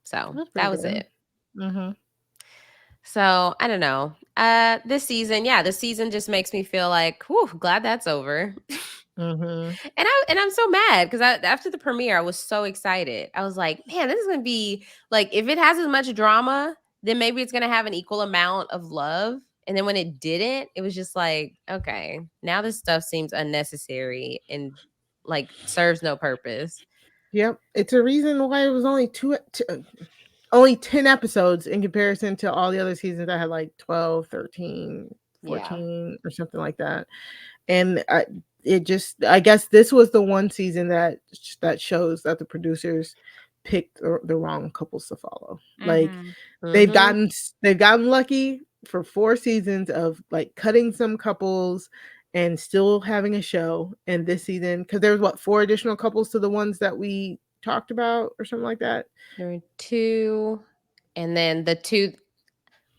A: So that was it.
C: Mm-hmm.
A: So I don't know. This season just makes me feel like, whew, glad that's over.
C: Mm-hmm.
A: And I'm so mad because after the premiere, I was so excited. I was like, man, this is gonna be like, if it has as much drama, then maybe it's gonna have an equal amount of love. And then when it didn't, it was just like, okay, now this stuff seems unnecessary and like serves no purpose.
C: Yep. It's a reason why it was only 10 episodes in comparison to all the other seasons that had like 12, 13, 14 or something like that. And I guess this was the one season that shows that the producers picked the wrong couples to follow. Like they've gotten lucky for 4 seasons of like cutting some couples and still having a show. And this season, because there was 4 additional couples to the ones that we talked about or something like that.
A: There were 2, and then the 2,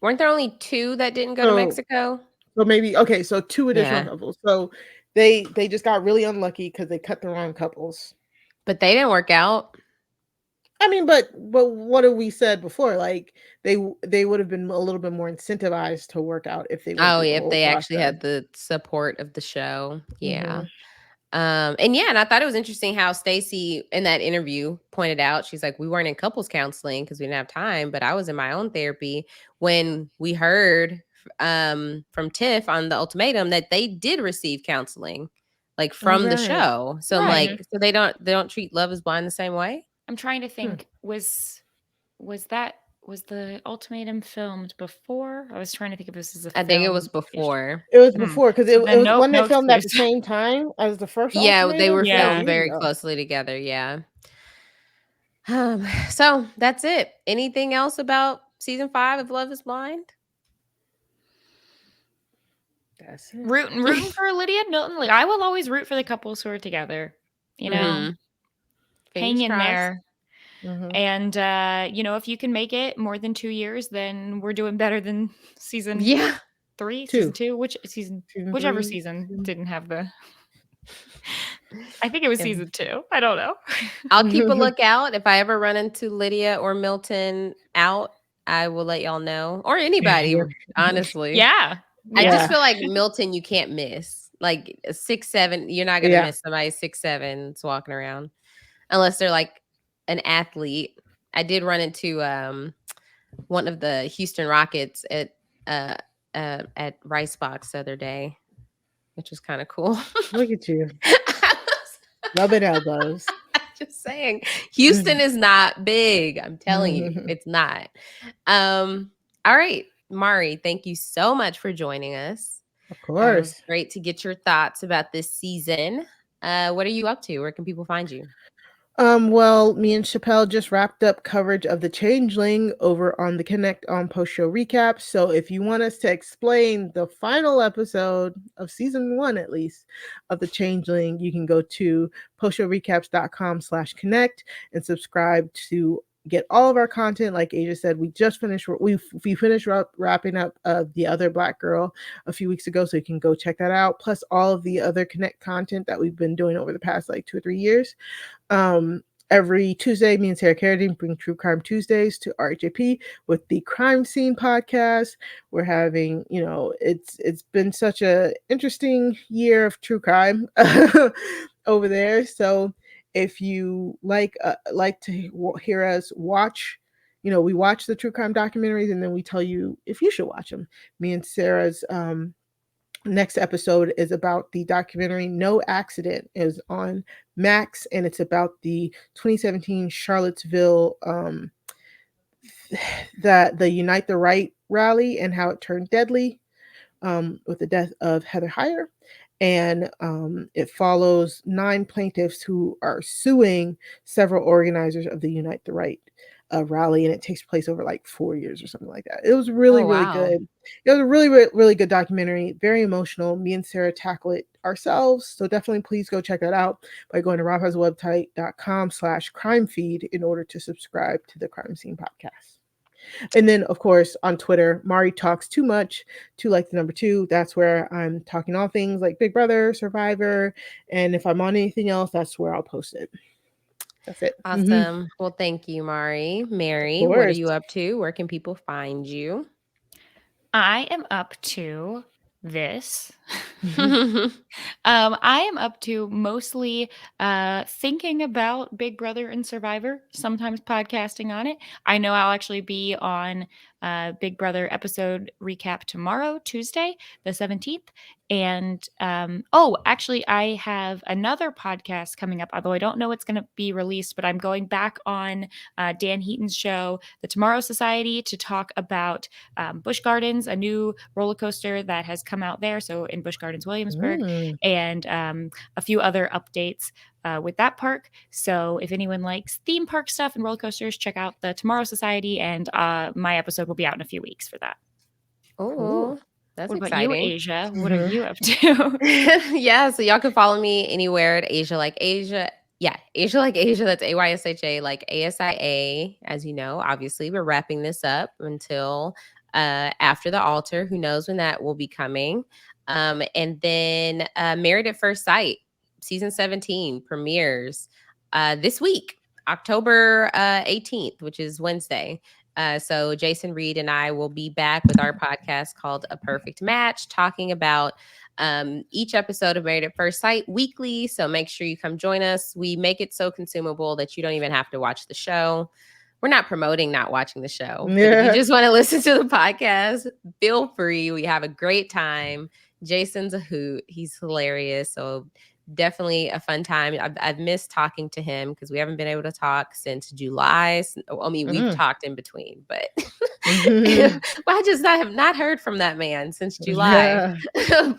A: weren't there only 2 that didn't go to Mexico?
C: So maybe so 2 additional couples. So they just got really unlucky because they cut the wrong couples.
A: But they didn't work out.
C: I mean, but what have we said before? Like they would have been a little bit more incentivized to work out if they
A: if they actually had the support of the show. Yeah. And I thought it was interesting how Stacy in that interview pointed out, she's like, we weren't in couples counseling because we didn't have time, but I was in my own therapy when we heard from Tiff on the ultimatum that they did receive counseling like from the show. So like, so they don't treat Love is Blind the same way.
B: I'm trying to think, was the ultimatum filmed before? I was trying to think if this is a film.
A: I think it was before.
C: It was before because it was one that filmed at the same time as the first ultimatum.
A: They were filmed very closely together. So that's it. Anything else about season 5 of Love is Blind?
B: That's it. Rooting for Lydia and Milton. Like, I will always root for the couples who are together. You know, hang in there. And if you can make it more than 2 years, then we're doing better than season 3, season 2, whichever season didn't have the. I think it was season 2. I don't know.
A: I'll keep a lookout. If I ever run into Lydia or Milton out, I will let y'all know, or anybody. Honestly,
B: I
A: just feel like Milton, you can't miss. Like 6'7", you're not gonna miss somebody 6'7" walking around, unless they're like an athlete. I did run into one of the Houston Rockets at Rice Box the other day, which was kind of cool.
C: Look at you. Rubbing elbows.
A: Just saying, Houston is not big. I'm telling you, it's not. All right, Mari, thank you so much for joining us.
C: Of course.
A: Great to get your thoughts about this season. What are you up to? Where can people find you?
C: Well, me and Chappelle just wrapped up coverage of The Changeling over on the Connect on post-show recap. So if you want us to explain the final episode of season 1, at least, of The Changeling, you can go to postshowrecaps.com/connect and subscribe to get all of our content. Like Asia said, we finished wrapping up the other Black Girl a few weeks ago, so you can go check that out, plus all of the other Connect content that we've been doing over the past like 2 or 3 years. Every Tuesday, me and Sarah Carradine bring True Crime Tuesdays to RHAP with the Crime Scene podcast. We're having, it's been such a interesting year of true crime over there. So if you like to hear us watch, we watch the true crime documentaries and then we tell you if you should watch them. Me and Sarah's next episode is about the documentary No Accident. Is on Max, and it's about the 2017 Charlottesville that the Unite the Right rally and how it turned deadly with the death of Heather Heyer. And it follows 9 plaintiffs who are suing several organizers of the Unite the Right rally, and it takes place over like 4 years or something like that. It was really,
A: Oh,
C: really
A: wow.
C: good. It was a really, really, really good documentary, very emotional. Me and Sarah tackle it ourselves, so definitely please go check that out by going to robhourswebsite.com/crime feed in order to subscribe to the Crime Scene podcast. And then, of course, on Twitter, Mari Talks Too Much, to like the number 2. That's where I'm talking all things like Big Brother, Survivor, and if I'm on anything else, that's where I'll post it. That's it.
A: Awesome. Well, thank you, Mari.
C: Of
A: Mary, what are
C: course.
A: you up to? Where can people find you?
B: I am up to this. I am up to mostly thinking about Big Brother and Survivor, sometimes podcasting on it. I know I'll actually be on Big Brother episode recap tomorrow, Tuesday, the 17th. And actually, I have another podcast coming up, although I don't know it's going to be released, but I'm going back on Dan Heaton's show, The Tomorrow Society, to talk about Busch Gardens, a new roller coaster that has come out there. So in Busch Gardens, Williamsburg, and a few other updates with that park. So if anyone likes theme park stuff and roller coasters, check out the Tomorrow Society, and my episode will be out in a few weeks for that.
A: Oh, that's
B: What about
A: exciting.
B: you, Aysha? What are you up to?
A: Yeah, so y'all can follow me anywhere at Aysha Like Aysha. Yeah, Aysha Like Aysha. That's AYSHA like ASIA. As you know, obviously, we're wrapping this up until after the altar. Who knows when that will be coming? And then Married at First Sight, season 17 premieres this week, October 18th, which is Wednesday. So Jason Reed and I will be back with our podcast called A Perfect Match, talking about each episode of Married at First Sight weekly. So make sure you come join us. We make it so consumable that you don't even have to watch the show. We're not promoting not watching the show, but if you just want to listen to the podcast, feel free. We have a great time. Jason's a hoot. He's hilarious. So definitely a fun time. I've missed talking to him because we haven't been able to talk since July. I mean, we've talked in between, but I just have not heard from that man since July.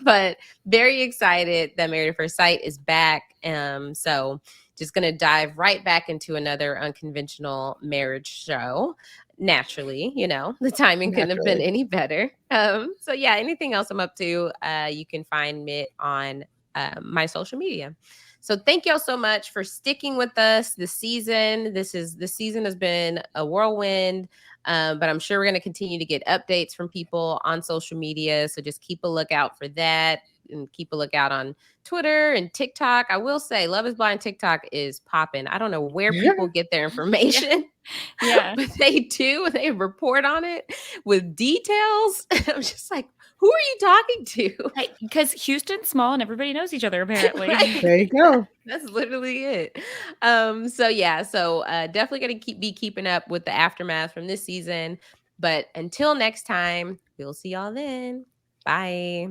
A: But very excited that Married at First Sight is back. So just going to dive right back into another unconventional marriage show. Naturally, the timing couldn't have been any better. So yeah, anything else I'm up to, you can find me on my social media. So thank y'all so much for sticking with us this season. This season has been a whirlwind, but I'm sure we're going to continue to get updates from people on social media. So just keep a lookout for that, and keep a lookout on Twitter and TikTok. I will say Love is Blind TikTok is popping. I don't know where people get their information.
B: Yeah.
A: But they do. They report on it with details. I'm just like, who are you talking to?
B: Because Houston's small and everybody knows each other, apparently.
A: Right.
C: There you go.
A: That's literally it. So definitely going to be keeping up with the aftermath from this season. But until next time, we'll see y'all then. Bye.